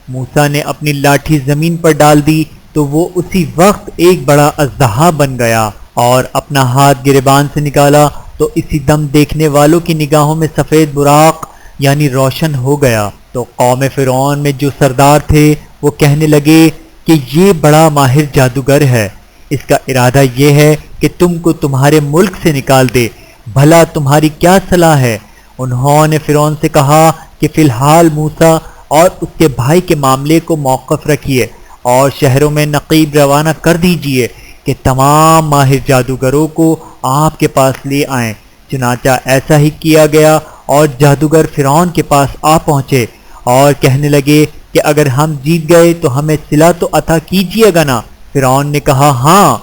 موسیٰ نے اپنی لاٹھی زمین پر ڈال دی تو وہ اسی وقت ایک بڑا اژدہا بن گیا، اور اپنا ہاتھ گریبان سے نکالا تو اسی دم دیکھنے والوں کی نگاہوں میں سفید براق یعنی روشن ہو گیا۔ تو قوم فرعون میں جو سردار تھے وہ کہنے لگے کہ یہ بڑا ماہر جادوگر ہے، اس کا ارادہ یہ ہے کہ تم کو تمہارے ملک سے نکال دے، بھلا تمہاری کیا صلاح ہے؟ انہوں نے فرعون سے کہا کہ فی الحال موسیٰ اور اس کے بھائی کے معاملے کو موقف رکھیے اور شہروں میں نقیب روانہ کر دیجیے کہ تمام ماہر جادوگروں کو آپ کے پاس لے آئیں۔ چنانچہ ایسا ہی کیا گیا اور جادوگر فرعون کے پاس آ پہنچے اور کہنے لگے کہ اگر ہم جیت گئے تو ہمیں صلہ تو عطا کیجیے گا نا؟ فرعون نے کہا ہاں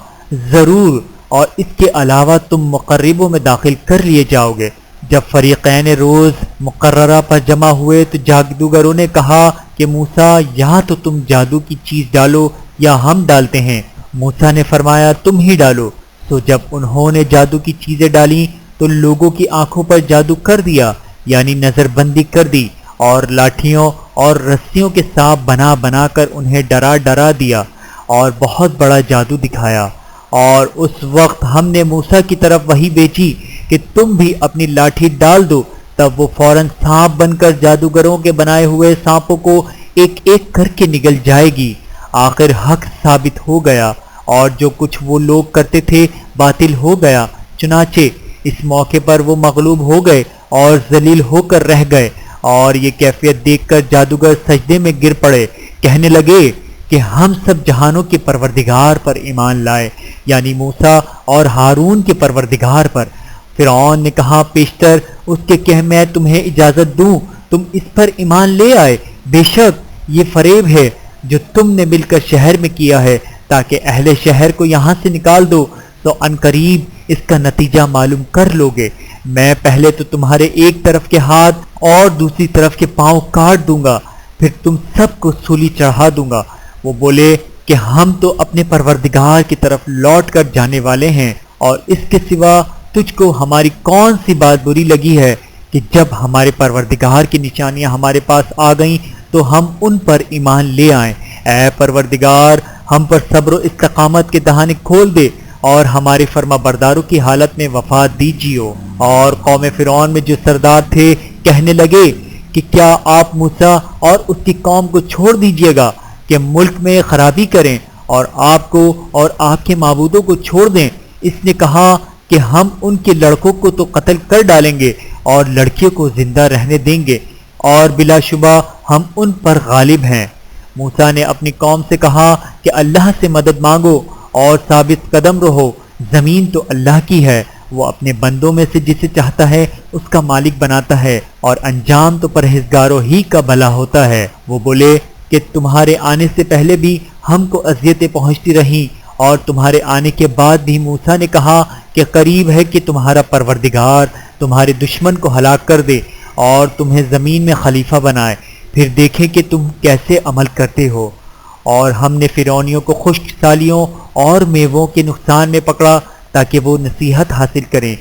ضرور، اور اس کے علاوہ تم مقربوں میں داخل کر لیے جاؤ گے۔ جب فریقین روز مقررہ پر جمع ہوئے تو جادوگروں نے کہا کہ موسیٰ یا تو تم جادو کی چیز ڈالو یا ہم ڈالتے ہیں۔ موسیٰ نے فرمایا تم ہی ڈالو۔ تو جب انہوں نے جادو کی چیزیں ڈالیں تو لوگوں کی آنکھوں پر جادو کر دیا یعنی نظر بندی کر دی، اور لاٹھیوں اور رسیوں کے سانپ بنا بنا کر انہیں ڈرا ڈرا دیا اور بہت بڑا جادو دکھایا۔ اور اس وقت ہم نے موسیٰ کی طرف وحی بھیجی کہ تم بھی اپنی لاٹھی ڈال دو، تب وہ فوراً سانپ بن کر جادوگروں کے بنائے ہوئے سانپوں کو ایک ایک کر کے نگل جائے گی۔ آخر حق ثابت ہو گیا اور جو کچھ وہ لوگ کرتے تھے باطل ہو گیا۔ چنانچہ اس موقع پر وہ مغلوب ہو گئے اور ذلیل ہو کر رہ گئے، اور یہ کیفیت دیکھ کر جادوگر سجدے میں گر پڑے، کہنے لگے کہ ہم سب جہانوں کے پروردگار پر ایمان لائے یعنی موسیٰ اور ہارون کے پروردگار پر۔ فرعون نے کہا پیشتر اس کے کہ میں تمہیں اجازت دوں تم اس پر ایمان لے آئے، بے شک یہ فریب ہے جو تم نے مل کر شہر میں کیا ہے تاکہ اہل شہر کو یہاں سے نکال دو، تو عنقریب اس کا نتیجہ معلوم کر لوگے۔ میں پہلے تو تمہارے ایک طرف کے ہاتھ اور دوسری طرف کے پاؤں کاٹ دوں گا، پھر تم سب کو سولی چڑھا دوں گا۔ وہ بولے کہ ہم تو اپنے پروردگار کی طرف لوٹ کر جانے والے ہیں، اور اس کے سوا تجھ کو ہماری کون سی بات بری لگی ہے کہ جب ہمارے پروردگار کی نشانیاں ہمارے پاس آ گئیں تو ہم ان پر ایمان لے آئیں۔ اے پروردگار ہم پر صبر و استقامت کے دہانے کھول دے اور ہمارے فرما برداروں کی حالت میں وفا دیجیو۔ اور قوم فرعون میں جو سردار تھے کہنے لگے کہ کیا آپ موسیٰ اور اس کی قوم کو چھوڑ دیجیے گا کہ ملک میں خرابی کریں اور آپ کو اور آپ کے معبودوں کو چھوڑ دیں؟ اس نے کہا کہ ہم ان کے لڑکوں کو تو قتل کر ڈالیں گے اور لڑکیوں کو زندہ رہنے دیں گے، اور بلا شبہ ہم ان پر غالب ہیں۔ موسیٰ نے اپنی قوم سے کہا کہ اللہ سے مدد مانگو اور ثابت قدم رہو، زمین تو اللہ کی ہے، وہ اپنے بندوں میں سے جسے چاہتا ہے اس کا مالک بناتا ہے، اور انجام تو پرہیزگاروں ہی کا بھلا ہوتا ہے۔ وہ بولے کہ تمہارے آنے سے پہلے بھی ہم کو اذیتیں پہنچتی رہیں، اور تمہارے آنے کے بعد بھی موسیٰ نے کہا کہ قریب ہے کہ تمہارا پروردگار تمہارے دشمن کو ہلاک کر دے اور تمہیں زمین میں خلیفہ بنائے، پھر دیکھیں کہ تم کیسے عمل کرتے ہو۔ اور ہم نے فرعونیوں کو خشک سالیوں اور میووں کے نقصان میں پکڑا تاکہ وہ نصیحت حاصل کریں،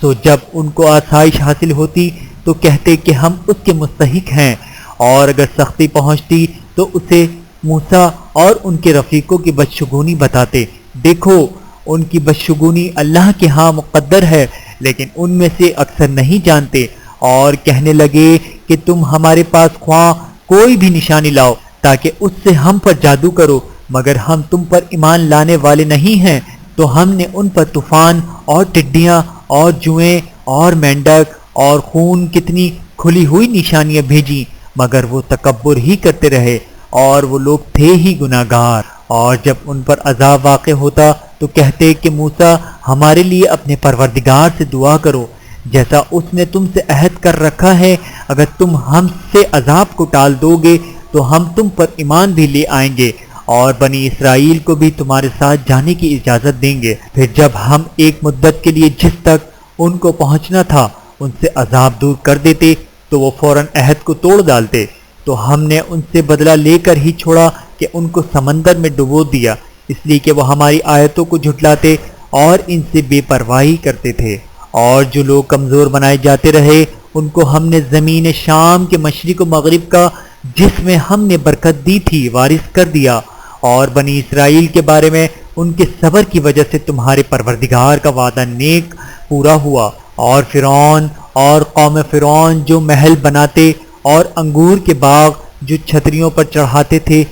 سو جب ان کو آسائش حاصل ہوتی تو کہتے کہ ہم اس کے مستحق ہیں، اور اگر سختی پہنچتی تو اسے موسیٰ اور ان کے رفیقوں کی بدشگونی بتاتے۔ دیکھو ان کی بدشگونی اللہ کے ہاں مقدر ہے، لیکن ان میں سے اکثر نہیں جانتے، اور کہنے لگے کہ تم ہمارے پاس خواہ کوئی بھی نشانی لاؤ تاکہ اس سے ہم پر جادو کرو، مگر ہم تم پر ایمان لانے والے نہیں ہیں۔ تو ہم نے ان پر طوفان اور ٹڈیاں اور جوئیں اور مینڈک اور خون کتنی کھلی ہوئی نشانیاں بھیجی، مگر وہ تکبر ہی کرتے رہے، اور وہ لوگ تھے ہی گناہگار۔ اور جب ان پر عذاب واقع ہوتا تو کہتے کہ موسیٰ ہمارے لیے اپنے پروردگار سے دعا کرو جیسا اس نے تم سے عہد کر رکھا ہے، اگر تم ہم سے عذاب کو ٹال دو گے تو ہم تم پر ایمان بھی لے آئیں گے اور بنی اسرائیل کو بھی تمہارے ساتھ جانے کی اجازت دیں گے۔ پھر جب ہم ایک مدت کے لیے جس تک ان کو پہنچنا تھا ان سے عذاب دور کر دیتے تو وہ فوراً عہد کو توڑ ڈالتے، تو ہم نے ان سے بدلہ لے کر ہی چھوڑا کہ ان کو سمندر میں ڈبو دیا، اس لیے کہ وہ ہماری آیتوں کو جھٹلاتے اور ان سے بے پرواہی کرتے تھے، اور جو لوگ کمزور بنائے جاتے رہے ان کو ہم نے زمین شام کے مشرق و مغرب کا جس میں ہم نے برکت دی تھی وارث کر دیا، اور بنی اسرائیل کے بارے میں ان کے صبر کی وجہ سے تمہارے پروردگار کا وعدہ نیک پورا ہوا، اور فرعون اور قوم فرعون جو محل بناتے اور انگور کے باغ جو چھتریوں پر چڑھاتے تھے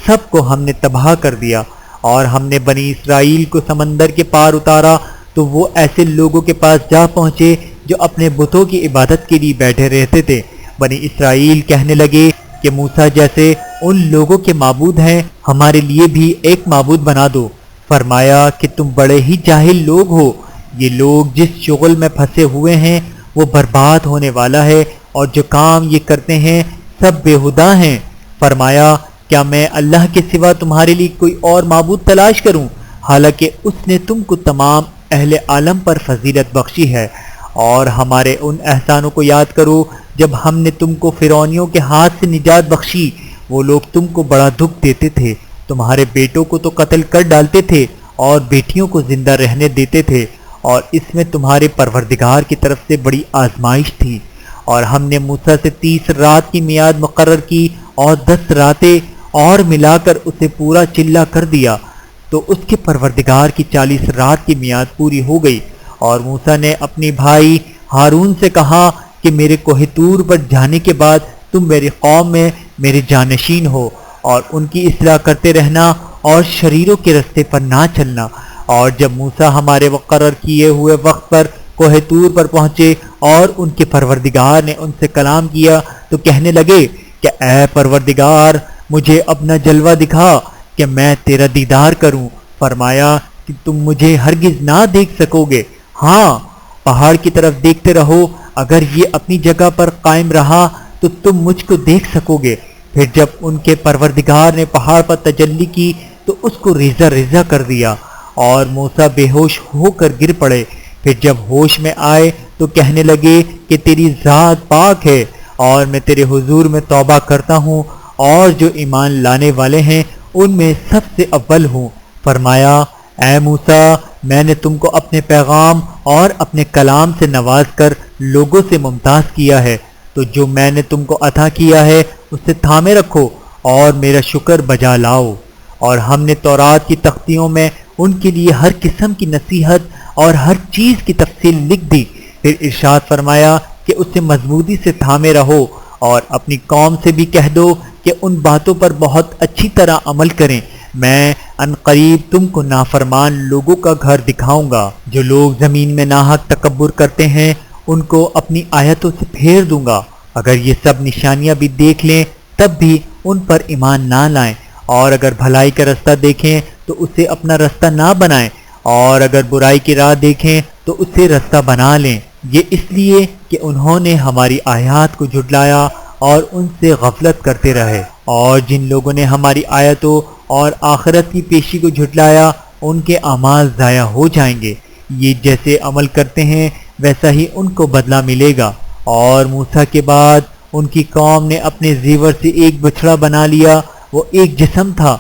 سب کو ہم نے تباہ کر دیا، اور ہم نے بنی اسرائیل کو سمندر کے پار اتارا تو وہ ایسے لوگوں کے پاس جا پہنچے جو اپنے بتوں کی عبادت کے لیے بیٹھے رہتے تھے۔ بنی اسرائیل کہنے لگے کہ موسیٰ جیسے ان لوگوں کے معبود ہیں ہمارے لیے بھی ایک معبود بنا دو۔ فرمایا کہ تم بڑے ہی جاہل لوگ ہو، یہ لوگ جس شغل میں پھنسے ہوئے ہیں وہ برباد ہونے والا ہے، اور جو کام یہ کرتے ہیں سب بےہودہ ہیں۔ فرمایا کیا میں اللہ کے سوا تمہارے لیے کوئی اور معبود تلاش کروں، حالانکہ اس نے تم کو تمام اہل عالم پر فضیلت بخشی ہے۔ اور ہمارے ان احسانوں کو یاد کرو جب ہم نے تم کو فرعونیوں کے ہاتھ سے نجات بخشی، وہ لوگ تم کو بڑا دکھ دیتے تھے، تمہارے بیٹوں کو تو قتل کر ڈالتے تھے اور بیٹیوں کو زندہ رہنے دیتے تھے، اور اس میں تمہارے پروردگار کی طرف سے بڑی آزمائش تھی۔ اور ہم نے موسیٰ سے 30 رات کی میعاد مقرر کی اور 10 راتیں اور ملا کر اسے پورا چلا کر دیا، تو اس کے پروردگار کی 40 رات کی میعاد پوری ہو گئی۔ اور موسیٰ نے اپنے بھائی ہارون سے کہا کہ میرے کوہ طور پر جانے کے بعد تم میری قوم میں میرے جانشین ہو، اور ان کی اصلاح کرتے رہنا اور شریروں کے رستے پر نہ چلنا۔ اور جب موسیٰ ہمارے مقرر کیے ہوئے وقت پر کوہ طور پر پہنچے اور ان کے پروردگار نے ان سے کلام کیا تو کہنے لگے کہ اے پروردگار مجھے اپنا جلوہ دکھا کہ میں تیرا دیدار کروں۔ فرمایا کہ تم مجھے ہرگز نہ دیکھ سکو گے، ہاں پہاڑ کی طرف دیکھتے رہو، اگر یہ اپنی جگہ پر قائم رہا تو تم مجھ کو دیکھ سکو گے۔ پھر جب ان کے پروردگار نے پہاڑ پر تجلی کی تو اس کو ریزہ ریزہ کر دیا، اور موسیٰ بے ہوش ہو کر گر پڑے۔ پھر جب ہوش میں آئے تو کہنے لگے کہ تیری ذات پاک ہے، اور میں تیرے حضور میں توبہ کرتا ہوں، اور جو ایمان لانے والے ہیں ان میں سب سے اول ہوں۔ فرمایا اے موسیٰ میں نے تم کو اپنے پیغام اور اپنے کلام سے نواز کر لوگوں سے ممتاز کیا ہے، تو جو میں نے تم کو عطا کیا ہے اسے تھامے رکھو اور میرا شکر بجا لاؤ۔ اور ہم نے تورات کی تختیوں میں ان کے لیے ہر قسم کی نصیحت اور ہر چیز کی تفصیل لکھ دی۔ پھر ارشاد فرمایا کہ اسے مضبوطی سے تھامے رہو، اور اپنی قوم سے بھی کہہ دو کہ ان باتوں پر بہت اچھی طرح عمل کریں، میں عنقریب تم کو نافرمان لوگوں کا گھر دکھاؤں گا۔ جو لوگ زمین میں ناحق تکبر کرتے ہیں ان کو اپنی آیتوں سے پھیر دوں گا، اگر یہ سب نشانیاں بھی دیکھ لیں تب بھی ان پر ایمان نہ لائیں، اور اگر بھلائی کا رستہ دیکھیں تو اسے اپنا رستہ نہ بنائیں، اور اگر برائی کی راہ دیکھیں تو اسے رستہ بنا لیں۔ یہ اس لیے کہ انہوں نے ہماری آیات کو جھٹلایا اور ان سے غفلت کرتے رہے، اور جن لوگوں نے ہماری آیتوں اور آخرت کی پیشی کو جھٹلایا ان کے اعمال ضائع ہو جائیں گے، یہ جیسے عمل کرتے ہیں ویسا ہی ان کو بدلہ ملے گا۔ اور موسیٰ کے بعد ان کی قوم نے اپنے زیور سے ایک بچڑا بنا لیا، وہ ایک جسم تھا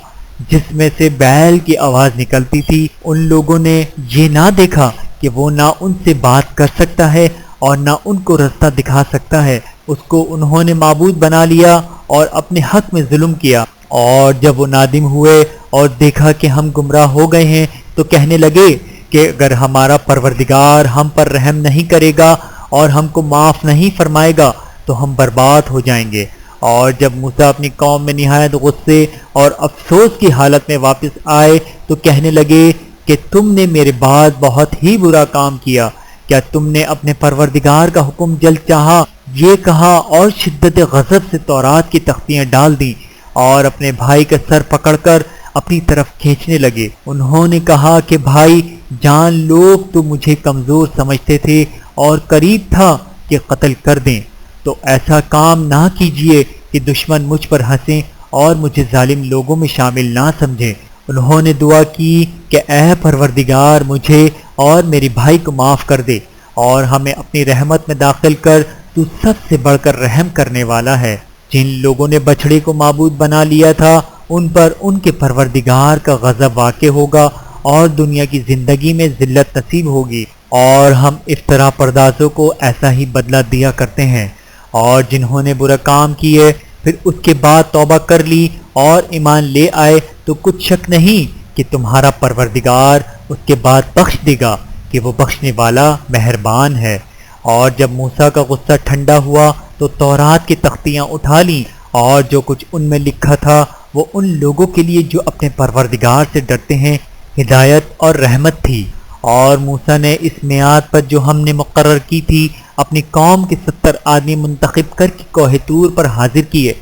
جس میں سے بیل کی آواز نکلتی تھی۔ ان لوگوں نے یہ نہ دیکھا کہ وہ نہ ان سے بات کر سکتا ہے اور نہ ان کو رستہ دکھا سکتا ہے، اس کو انہوں نے معبود بنا لیا اور اپنے حق میں ظلم کیا۔ اور جب وہ نادم ہوئے اور دیکھا کہ ہم گمراہ ہو گئے ہیں تو کہنے لگے کہ اگر ہمارا پروردگار ہم پر رحم نہیں کرے گا اور ہم کو معاف نہیں فرمائے گا تو ہم برباد ہو جائیں گے۔ اور جب موسیٰ اپنی قوم میں نہایت غصے اور افسوس کی حالت میں واپس آئے تو کہنے لگے کہ تم نے میرے بعد بہت ہی برا کام کیا، کیا تم نے اپنے پروردگار کا حکم جلد چاہا؟ یہ کہا اور شدت غضب سے تورات کی تختیاں ڈال دیں اور اپنے بھائی کا سر پکڑ کر اپنی طرف کھینچنے لگے۔ انہوں نے کہا کہ بھائی جان لوگ تو مجھے کمزور سمجھتے تھے اور قریب تھا کہ قتل کر دیں، تو ایسا کام نہ کیجیے کہ دشمن مجھ پر ہنسیں اور مجھے ظالم لوگوں میں شامل نہ سمجھیں۔ انہوں نے دعا کی کہ اے پروردگار مجھے اور میرے بھائی کو معاف کر دے اور ہمیں اپنی رحمت میں داخل کر، تو سب سے بڑھ کر رحم کرنے والا ہے۔ جن لوگوں نے بچڑے کو معبود بنا لیا تھا ان پر ان کے پروردگار کا غضب واقع ہوگا، اور دنیا کی زندگی میں ذلت نصیب ہوگی، اور ہم افطرا پردازوں کو ایسا ہی بدلہ دیا کرتے ہیں۔ اور جنہوں نے برا کام کیے پھر اس کے بعد توبہ کر لی اور ایمان لے آئے تو کچھ شک نہیں کہ تمہارا پروردگار اس کے بعد بخش دے گا کہ وہ بخشنے والا مہربان ہے۔ اور جب موسیٰ کا غصہ ٹھنڈا ہوا تو تورات کی تختیاں اٹھا لیں، اور جو کچھ ان میں لکھا تھا وہ ان لوگوں کے لیے جو اپنے پروردگار سے ڈرتے ہیں ہدایت اور رحمت تھی۔ اور موسیٰ نے اس میعاد پر جو ہم نے مقرر کی تھی اپنی قوم کے 70 آدمی منتخب کر کے کوہ طور پر حاضر کیے۔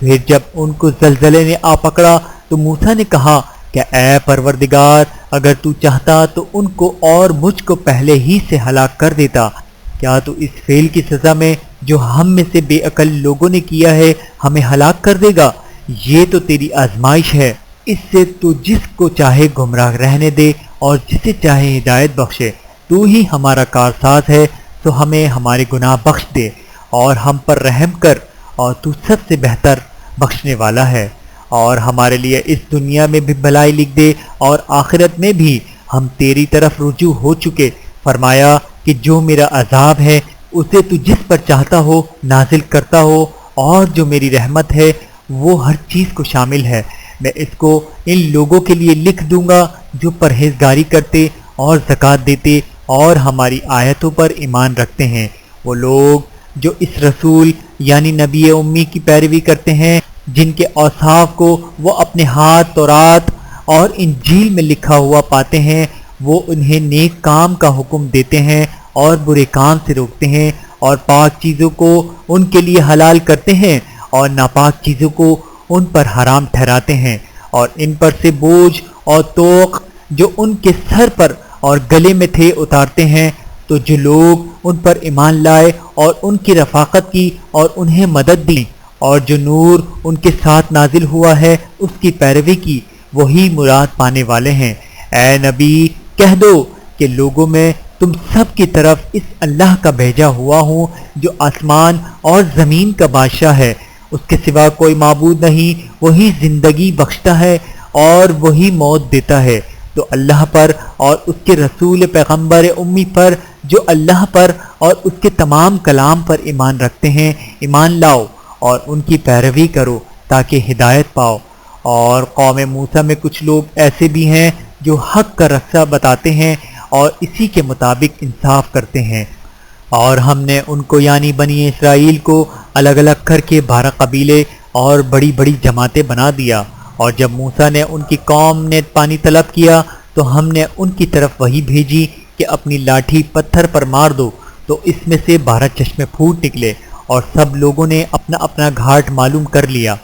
پھر جب ان کو زلزلے نے آ پکڑا تو موسیٰ نے کہا کہ اے پروردگار، اگر تو چاہتا تو ان کو اور مجھ کو پہلے ہی سے ہلاک کر دیتا۔ کیا تو اس فعل کی سزا میں جو ہم میں سے بے عقل لوگوں نے کیا ہے ہمیں ہلاک کر دے گا؟ یہ تو تیری آزمائش ہے، اس سے تو جس کو چاہے گمراہ رہنے دے اور جسے چاہے ہدایت بخشے۔ تو ہی ہمارا کارساز ہے، تو ہمیں ہمارے گناہ بخش دے اور ہم پر رحم کر، اور تو سب سے بہتر بخشنے والا ہے۔ اور ہمارے لیے اس دنیا میں بھی بھلائی لکھ دے اور آخرت میں بھی، ہم تیری طرف رجوع ہو چکے۔ فرمایا کہ جو میرا عذاب ہے اسے تو جس پر چاہتا ہو نازل کرتا ہو، اور جو میری رحمت ہے وہ ہر چیز کو شامل ہے۔ میں اس کو ان لوگوں کے لیے لکھ دوں گا جو پرہیزگاری کرتے اور زکوٰۃ دیتے اور ہماری آیتوں پر ایمان رکھتے ہیں، وہ لوگ جو اس رسول یعنی نبی امی کی پیروی کرتے ہیں جن کے اوصاف کو وہ اپنے ہاتھ تورات اور انجیل میں لکھا ہوا پاتے ہیں۔ وہ انہیں نیک کام کا حکم دیتے ہیں اور برے کام سے روکتے ہیں، اور پاک چیزوں کو ان کے لیے حلال کرتے ہیں اور ناپاک چیزوں کو ان پر حرام ٹھہراتے ہیں، اور ان پر سے بوجھ اور طوق جو ان کے سر پر اور گلے میں تھے اتارتے ہیں۔ تو جو لوگ ان پر ایمان لائے اور ان کی رفاقت کی اور انہیں مدد دی، اور جو نور ان کے ساتھ نازل ہوا ہے اس کی پیروی کی، وہی مراد پانے والے ہیں۔ اے نبی کہہ دو کہ لوگوں میں تم سب کی طرف اس اللہ کا بھیجا ہوا ہوں جو آسمان اور زمین کا بادشاہ ہے، اس کے سوا کوئی معبود نہیں، وہی زندگی بخشتا ہے اور وہی موت دیتا ہے۔ تو اللہ پر اور اس کے رسول پیغمبر امی پر جو اللہ پر اور اس کے تمام کلام پر ایمان رکھتے ہیں ایمان لاؤ اور ان کی پیروی کرو تاکہ ہدایت پاؤ۔ اور قوم موسیٰ میں کچھ لوگ ایسے بھی ہیں جو حق کا رستہ بتاتے ہیں اور اسی کے مطابق انصاف کرتے ہیں۔ اور ہم نے ان کو یعنی بنی اسرائیل کو الگ الگ کر کے 12 قبیلے اور بڑی بڑی جماعتیں بنا دیا۔ اور جب موسیٰ نے ان کی قوم نے پانی طلب کیا تو ہم نے ان کی طرف وحی بھیجی کہ اپنی لاٹھی پتھر پر مار دو، تو اس میں سے 12 چشمے پھوٹ نکلے، اور سب لوگوں نے اپنا اپنا گھاٹ معلوم کر لیا۔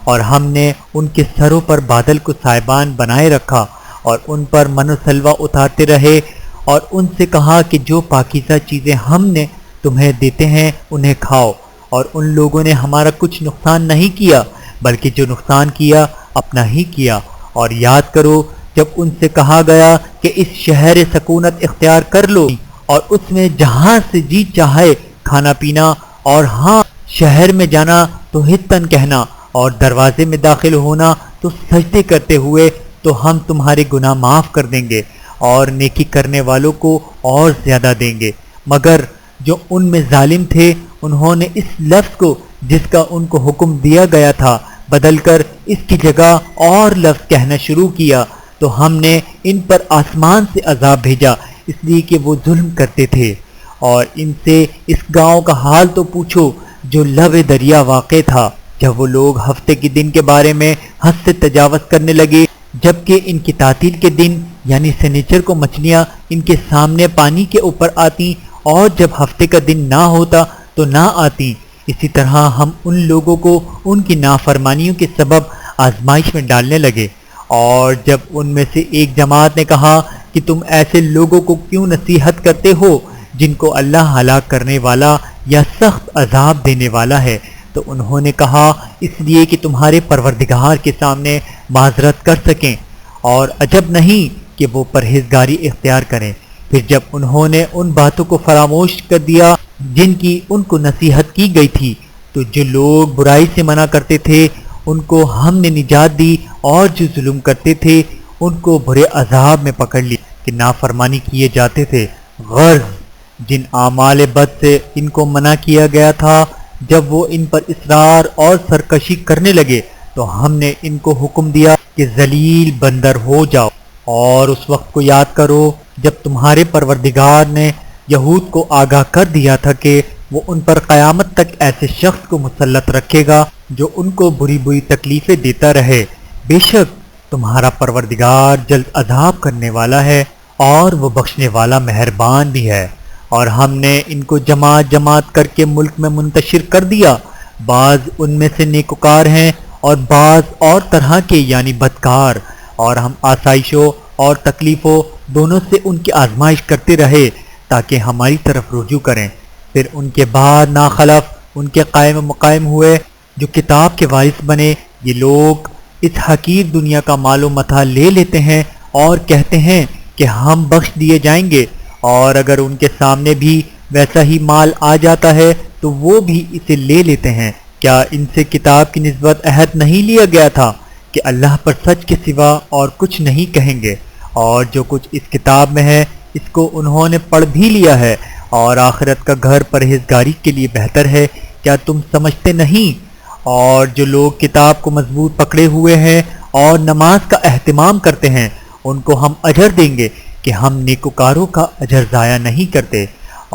اور ہم نے ان کے سروں پر بادل کو سائبان بنائے رکھا اور ان پر من و سلوہ اتارتے رہے، اور ان سے کہا کہ جو پاکیزہ چیزیں ہم نے تمہیں دیتے ہیں انہیں کھاؤ۔ اور ان لوگوں نے ہمارا کچھ نقصان نہیں کیا بلکہ جو نقصان کیا اپنا ہی کیا۔ اور یاد کرو جب ان سے کہا گیا کہ اس شہر سکونت اختیار کر لو اور اس میں جہاں سے جی چاہے کھانا پینا، اور ہاں شہر میں جانا تو ہتن کہنا اور دروازے میں داخل ہونا تو سجدے کرتے ہوئے، تو ہم تمہارے گناہ معاف کر دیں گے اور نیکی کرنے والوں کو اور زیادہ دیں گے۔ مگر جو ان میں ظالم تھے انہوں نے اس لفظ کو جس کا ان کو حکم دیا گیا تھا بدل کر اس کی جگہ اور لفظ کہنا شروع کیا، تو ہم نے ان پر آسمان سے عذاب بھیجا اس لیے کہ وہ ظلم کرتے تھے۔ اور ان سے اس گاؤں کا حال تو پوچھو جو لب دریا واقع تھا، جب وہ لوگ ہفتے کے دن کے بارے میں حد سے تجاوز کرنے لگے، جبکہ ان کی تعطیل کے دن یعنی سنیچر کو مچھلیاں ان کے سامنے پانی کے اوپر آتی، اور جب ہفتے کا دن نہ ہوتا تو نہ آتی۔ اسی طرح ہم ان لوگوں کو ان کی نافرمانیوں کے سبب آزمائش میں ڈالنے لگے۔ اور جب ان میں سے ایک جماعت نے کہا کہ تم ایسے لوگوں کو کیوں نصیحت کرتے ہو جن کو اللہ ہلاک کرنے والا یا سخت عذاب دینے والا ہے، تو انہوں نے کہا اس لیے کہ تمہارے پروردگار کے سامنے معذرت کر سکیں، اور عجب نہیں کہ وہ پرہیزگاری اختیار کریں۔ پھر جب انہوں نے ان باتوں کو فراموش کر دیا جن کی ان کو نصیحت کی گئی تھی، تو جو لوگ برائی سے منع کرتے تھے ان کو ہم نے نجات دی، اور جو ظلم کرتے تھے ان کو برے عذاب میں پکڑ لیا کہ نافرمانی کیے جاتے تھے۔ غرض جن اعمال بد سے ان کو منع کیا گیا تھا، جب وہ ان پر اصرار اور سرکشی کرنے لگے تو ہم نے ان کو حکم دیا کہ ذلیل بندر ہو جاؤ۔ اور اس وقت کو یاد کرو جب تمہارے پروردگار نے یہود کو آگاہ کر دیا تھا کہ وہ ان پر قیامت تک ایسے شخص کو مسلط رکھے گا جو ان کو بری بری تکلیفیں دیتا رہے۔ بے شک تمہارا پروردگار جلد عذاب کرنے والا ہے اور وہ بخشنے والا مہربان بھی ہے۔ اور ہم نے ان کو جماعت جماعت کر کے ملک میں منتشر کر دیا، بعض ان میں سے نیکوکار ہیں اور بعض اور طرح کے یعنی بدکار، اور ہم آسائشوں اور تکلیفوں دونوں سے ان کی آزمائش کرتے رہے تاکہ ہماری طرف رجوع کریں۔ پھر ان کے بعد ناخلف ان کے قائم مقائم ہوئے جو کتاب کے وارث بنے۔ یہ لوگ اس حقیر دنیا کا مال و متاع لے لیتے ہیں اور کہتے ہیں کہ ہم بخش دیے جائیں گے، اور اگر ان کے سامنے بھی ویسا ہی مال آ جاتا ہے تو وہ بھی اسے لے لیتے ہیں۔ کیا ان سے کتاب کی نسبت عہد نہیں لیا گیا تھا کہ اللہ پر سچ کے سوا اور کچھ نہیں کہیں گے؟ اور جو کچھ اس کتاب میں ہے اس کو انہوں نے پڑھ بھی لیا ہے، اور آخرت کا گھر پرہیزگاری کے لیے بہتر ہے۔ کیا تم سمجھتے نہیں؟ اور جو لوگ کتاب کو مضبوط پکڑے ہوئے ہیں اور نماز کا اہتمام کرتے ہیں ان کو ہم اجر دیں گے کہ ہم نیکوکاروں کا اجر ضائع نہیں کرتے۔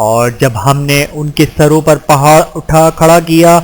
اور جب ہم نے ان کے سروں پر پہاڑ اٹھا کھڑا کیا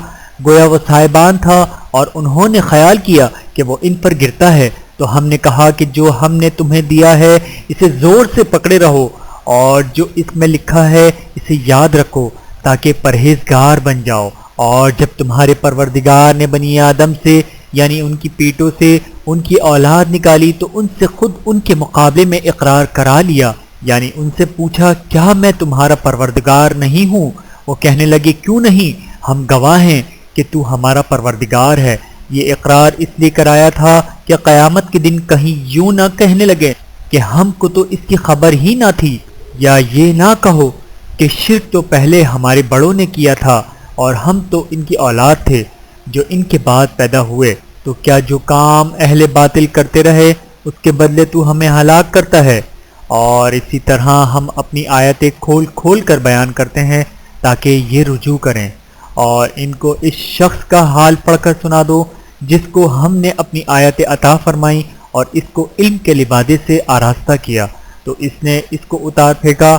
گویا وہ صاحبان تھا اور انہوں نے خیال کیا کہ وہ ان پر گرتا ہے، تو ہم نے کہا کہ جو ہم نے تمہیں دیا ہے اسے زور سے پکڑے رہو، اور جو اس میں لکھا ہے اسے یاد رکھو تاکہ پرہیزگار بن جاؤ۔ اور جب تمہارے پروردگار نے بنی آدم سے یعنی ان کی پیٹوں سے ان کی اولاد نکالی تو ان سے خود ان کے مقابلے میں اقرار کرا لیا، یعنی ان سے پوچھا کیا میں تمہارا پروردگار نہیں ہوں؟ وہ کہنے لگے کیوں نہیں، ہم گواہ ہیں کہ تو ہمارا پروردگار ہے۔ یہ اقرار اس لیے کرایا تھا کہ قیامت کے دن کہیں یوں نہ کہنے لگے کہ ہم کو تو اس کی خبر ہی نہ تھی، یا یہ نہ کہو کہ شرک تو پہلے ہمارے بڑوں نے کیا تھا اور ہم تو ان کی اولاد تھے جو ان کے بعد پیدا ہوئے، تو کیا جو کام اہل باطل کرتے رہے اس کے بدلے تو ہمیں ہلاک کرتا ہے؟ اور اسی طرح ہم اپنی آیتیں کھول کھول کر بیان کرتے ہیں تاکہ یہ رجوع کریں۔ اور ان کو اس شخص کا حال پڑھ کر سنا دو جس کو ہم نے اپنی آیتیں عطا فرمائیں اور اس کو علم کے لبادے سے آراستہ کیا، تو اس نے اس کو اتار پھینکا،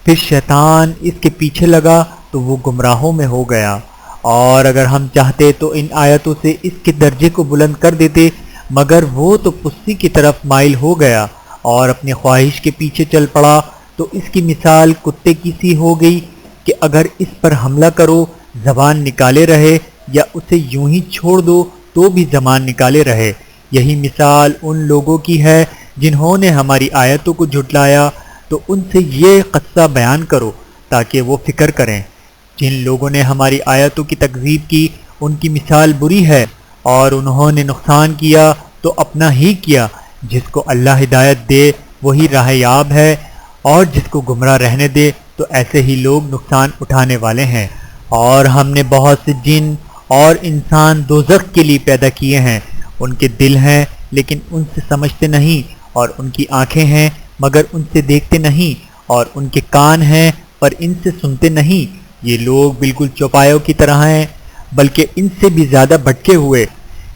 پھر شیطان اس کے پیچھے لگا تو وہ گمراہوں میں ہو گیا۔ اور اگر ہم چاہتے تو ان آیتوں سے اس کے درجے کو بلند کر دیتے، مگر وہ تو پستی کی طرف مائل ہو گیا اور اپنی خواہش کے پیچھے چل پڑا، تو اس کی مثال کتے کی سی ہو گئی کہ اگر اس پر حملہ کرو زبان نکالے رہے، یا اسے یوں ہی چھوڑ دو تو بھی زبان نکالے رہے۔ یہی مثال ان لوگوں کی ہے جنہوں نے ہماری آیتوں کو جھٹلایا، تو ان سے یہ قصہ بیان کرو تاکہ وہ فکر کریں۔ جن لوگوں نے ہماری آیتوں کی تکذیب کی ان کی مثال بری ہے، اور انہوں نے نقصان کیا تو اپنا ہی کیا۔ جس کو اللہ ہدایت دے وہی راہ یاب ہے، اور جس کو گمراہ رہنے دے تو ایسے ہی لوگ نقصان اٹھانے والے ہیں۔ اور ہم نے بہت سے جن اور انسان دوزخ کے لیے پیدا کیے ہیں، ان کے دل ہیں لیکن ان سے سمجھتے نہیں، اور ان کی آنکھیں ہیں مگر ان سے دیکھتے نہیں، اور ان کے کان ہیں پر ان سے سنتے نہیں۔ یہ لوگ بالکل چوپایوں کی طرح ہیں، بلکہ ان سے بھی زیادہ بھٹکے ہوئے۔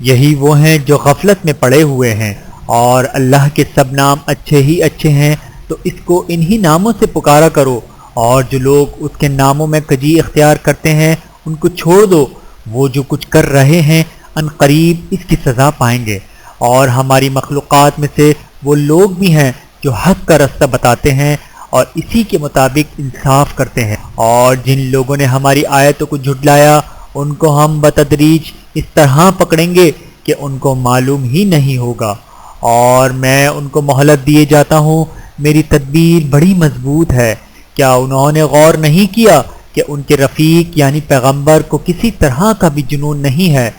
یہی وہ ہیں جو غفلت میں پڑے ہوئے ہیں، اور اللہ کے سب نام اچھے ہی اچھے ہیں، تو اس کو انہی ناموں سے پکارا کرو۔ اور جو لوگ اس کے ناموں میں کجی اختیار کرتے ہیں ان کو چھوڑ دو، وہ جو کچھ کر رہے ہیں ان قریب اس کی سزا پائیں گے۔ اور ہماری مخلوقات میں سے وہ لوگ بھی ہیں جو حق کا رستہ بتاتے ہیں اور اسی کے مطابق انصاف کرتے ہیں۔ اور جن لوگوں نے ہماری آیتوں کو جھٹلایا ان کو ہم بتدریج اس طرح پکڑیں گے کہ ان کو معلوم ہی نہیں ہوگا، اور میں ان کو مہلت دیے جاتا ہوں، میری تدبیر بڑی مضبوط ہے۔ کیا انہوں نے غور نہیں کیا کہ ان کے رفیق یعنی پیغمبر کو کسی طرح کا بھی جنون نہیں ہے؟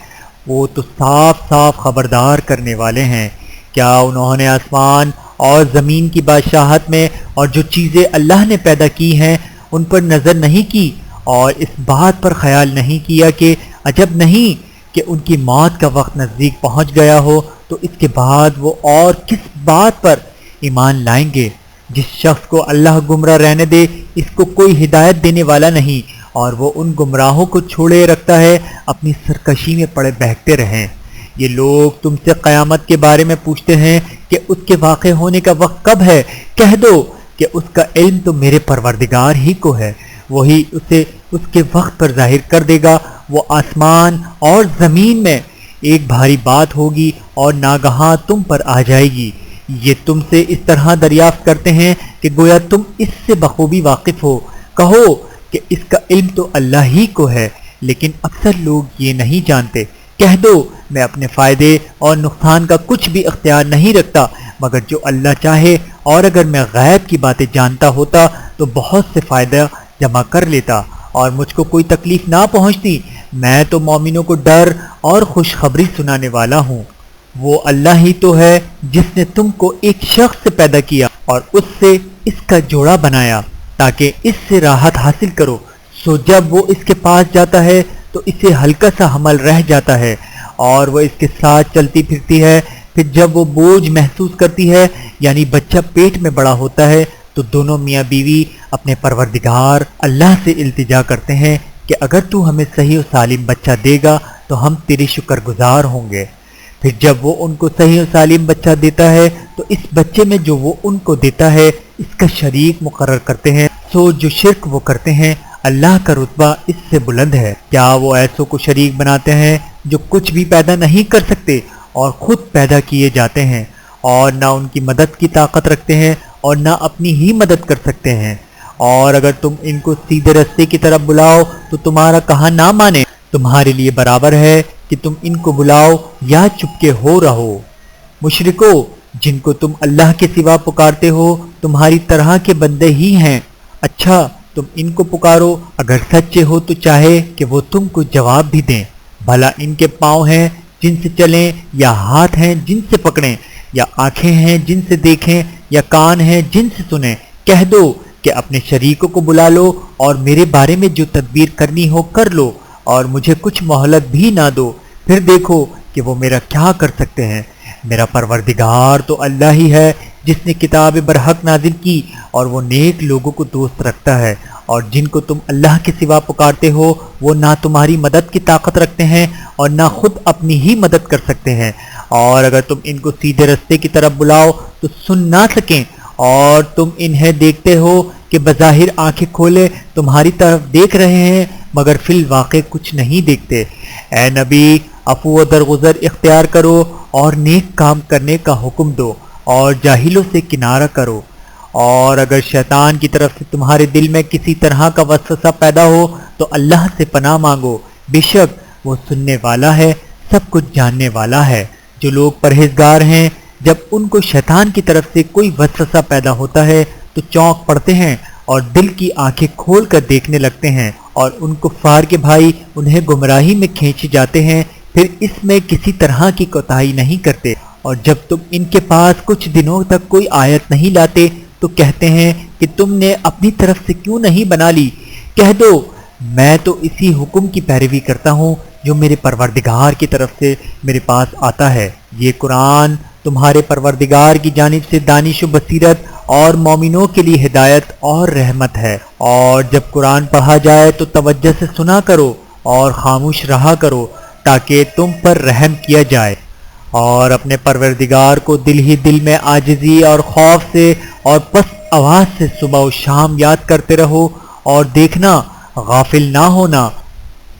وہ تو صاف صاف خبردار کرنے والے ہیں۔ کیا انہوں نے آسمان اور زمین کی بادشاہت میں اور جو چیزیں اللہ نے پیدا کی ہیں ان پر نظر نہیں کی، اور اس بات پر خیال نہیں کیا کہ عجب نہیں کہ ان کی موت کا وقت نزدیک پہنچ گیا ہو، تو اس کے بعد وہ اور کس بات پر ایمان لائیں گے، جس شخص کو اللہ گمراہ رہنے دے اس کو کوئی ہدایت دینے والا نہیں، اور وہ ان گمراہوں کو چھوڑے رکھتا ہے اپنی سرکشی میں پڑے بہکتے رہیں۔ یہ لوگ تم سے قیامت کے بارے میں پوچھتے ہیں کہ اس کے واقع ہونے کا وقت کب ہے؟ کہہ دو کہ اس کا علم تو میرے پروردگار ہی کو ہے، وہی اسے اس کے وقت پر ظاہر کر دے گا۔ وہ آسمان اور زمین میں ایک بھاری بات ہوگی اور ناگہاں تم پر آ جائے گی۔ یہ تم سے اس طرح دریافت کرتے ہیں کہ گویا تم اس سے بخوبی واقف ہو۔ کہو کہ اس کا علم تو اللہ ہی کو ہے، لیکن اکثر لوگ یہ نہیں جانتے۔ کہہ دو میں اپنے فائدے اور نقصان کا کچھ بھی اختیار نہیں رکھتا مگر جو اللہ چاہے، اور اگر میں غیب کی باتیں جانتا ہوتا تو بہت سے فائدہ جمع کر لیتا اور مجھ کو کوئی تکلیف نہ پہنچتی۔ میں تو مومنوں کو ڈر اور خوشخبری سنانے والا ہوں۔ وہ اللہ ہی تو ہے جس نے تم کو ایک شخص سے پیدا کیا اور اس سے اس کا جوڑا بنایا تاکہ اس سے راحت حاصل کرو۔ سو جب وہ اس کے پاس جاتا ہے تو اسے ہلکا سا حمل رہ جاتا ہے اور وہ اس کے ساتھ چلتی پھرتی ہے۔ پھر جب وہ بوجھ محسوس کرتی ہے یعنی بچہ پیٹ میں بڑا ہوتا ہے تو دونوں میاں بیوی اپنے پروردگار اللہ سے التجا کرتے ہیں کہ اگر تو ہمیں صحیح و سالم بچہ دے گا تو ہم تیرے شکر گزار ہوں گے۔ پھر جب وہ ان کو صحیح و سالم بچہ دیتا ہے تو اس بچے میں جو وہ ان کو دیتا ہے اس کا شریک مقرر کرتے ہیں۔ سو جو شرک وہ کرتے ہیں اللہ کا رتبہ اس سے بلند ہے۔ کیا وہ ایسوں کو شریک بناتے ہیں جو کچھ بھی پیدا نہیں کر سکتے اور خود پیدا کیے جاتے ہیں، اور نہ ان کی مدد کی طاقت رکھتے ہیں اور نہ اپنی ہی مدد کر سکتے ہیں؟ اور اگر تم ان کو سیدھے رستے کی طرف بلاؤ تو تمہارا کہا نہ مانے، تمہارے لیے برابر ہے کہ تم ان کو بلاؤ یا چپکے ہو رہو۔ مشرکو، جن کو تم اللہ کے سوا پکارتے ہو تمہاری طرح کے بندے ہی ہیں۔ اچھا تم ان کو پکارو، اگر سچے ہو تو چاہے کہ وہ تم کو جواب بھی دیں۔ بھلا ان کے پاؤں ہیں جن سے چلیں، یا ہاتھ ہیں جن سے پکڑیں، یا آنکھیں ہیں جن سے دیکھیں، یا کان ہیں جن سے سنیں؟ کہہ دو کہ اپنے شریکوں کو بلا لو اور میرے بارے میں جو تدبیر کرنی ہو کر لو، اور مجھے کچھ مہلت بھی نہ دو، پھر دیکھو کہ وہ میرا کیا کر سکتے ہیں۔ میرا پروردگار تو اللہ ہی ہے جس نے کتاب برحق نازل کی، اور وہ نیک لوگوں کو دوست رکھتا ہے، اور جن کو تم اللہ کے سوا پکارتے ہو وہ نہ تمہاری مدد کی طاقت رکھتے ہیں اور نہ خود اپنی ہی مدد کر سکتے ہیں، اور اگر تم ان کو سیدھے رستے کی طرف بلاؤ تو سن نہ سکیں، اور تم انہیں دیکھتے ہو کہ بظاہر آنکھیں کھولے تمہاری طرف دیکھ رہے ہیں مگر فی الواقع کچھ نہیں دیکھتے۔ اے نبی، عفو و درگزر اختیار کرو اور نیک کام کرنے کا حکم دو اور جاہلوں سے کنارہ کرو۔ اور اگر شیطان کی طرف سے تمہارے دل میں کسی طرح کا وسوسہ پیدا ہو تو اللہ سے پناہ مانگو، بے شک وہ سننے والا ہے، سب کچھ جاننے والا ہے۔ جو لوگ پرہیزگار ہیں جب ان کو شیطان کی طرف سے کوئی وسوسہ پیدا ہوتا ہے تو چونک پڑتے ہیں اور دل کی آنکھیں کھول کر دیکھنے لگتے ہیں، اور ان کفار کے بھائی انہیں گمراہی میں کھینچے جاتے ہیں، پھر اس میں کسی طرح کی کوتاہی نہیں کرتے، اور جب تم ان کے پاس کچھ دنوں تک کوئی آیت نہیں لاتے تو کہتے ہیں کہ تم نے اپنی طرف سے کیوں نہیں بنا لی۔ کہہ دو میں تو اسی حکم کی پیروی کرتا ہوں جو میرے پروردگار کی طرف سے میرے پاس آتا ہے۔ یہ قرآن تمہارے پروردگار کی جانب سے دانش و بصیرت اور مومنوں کے لیے ہدایت اور رحمت ہے۔ اور جب قرآن پڑھا جائے تو توجہ سے سنا کرو اور خاموش رہا کرو تاکہ تم پر رحم کیا جائے، اور اپنے پروردگار کو دل ہی دل میں عاجزی اور خوف سے اور پست آواز سے صبح و شام یاد کرتے رہو، اور دیکھنا غافل نہ ہونا۔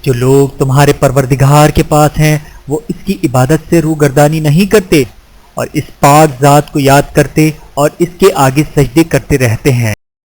جو لوگ تمہارے پروردگار کے پاس ہیں وہ اس کی عبادت سے روگردانی نہیں کرتے اور اس پاک ذات کو یاد کرتے اور اس کے آگے سجدے کرتے رہتے ہیں۔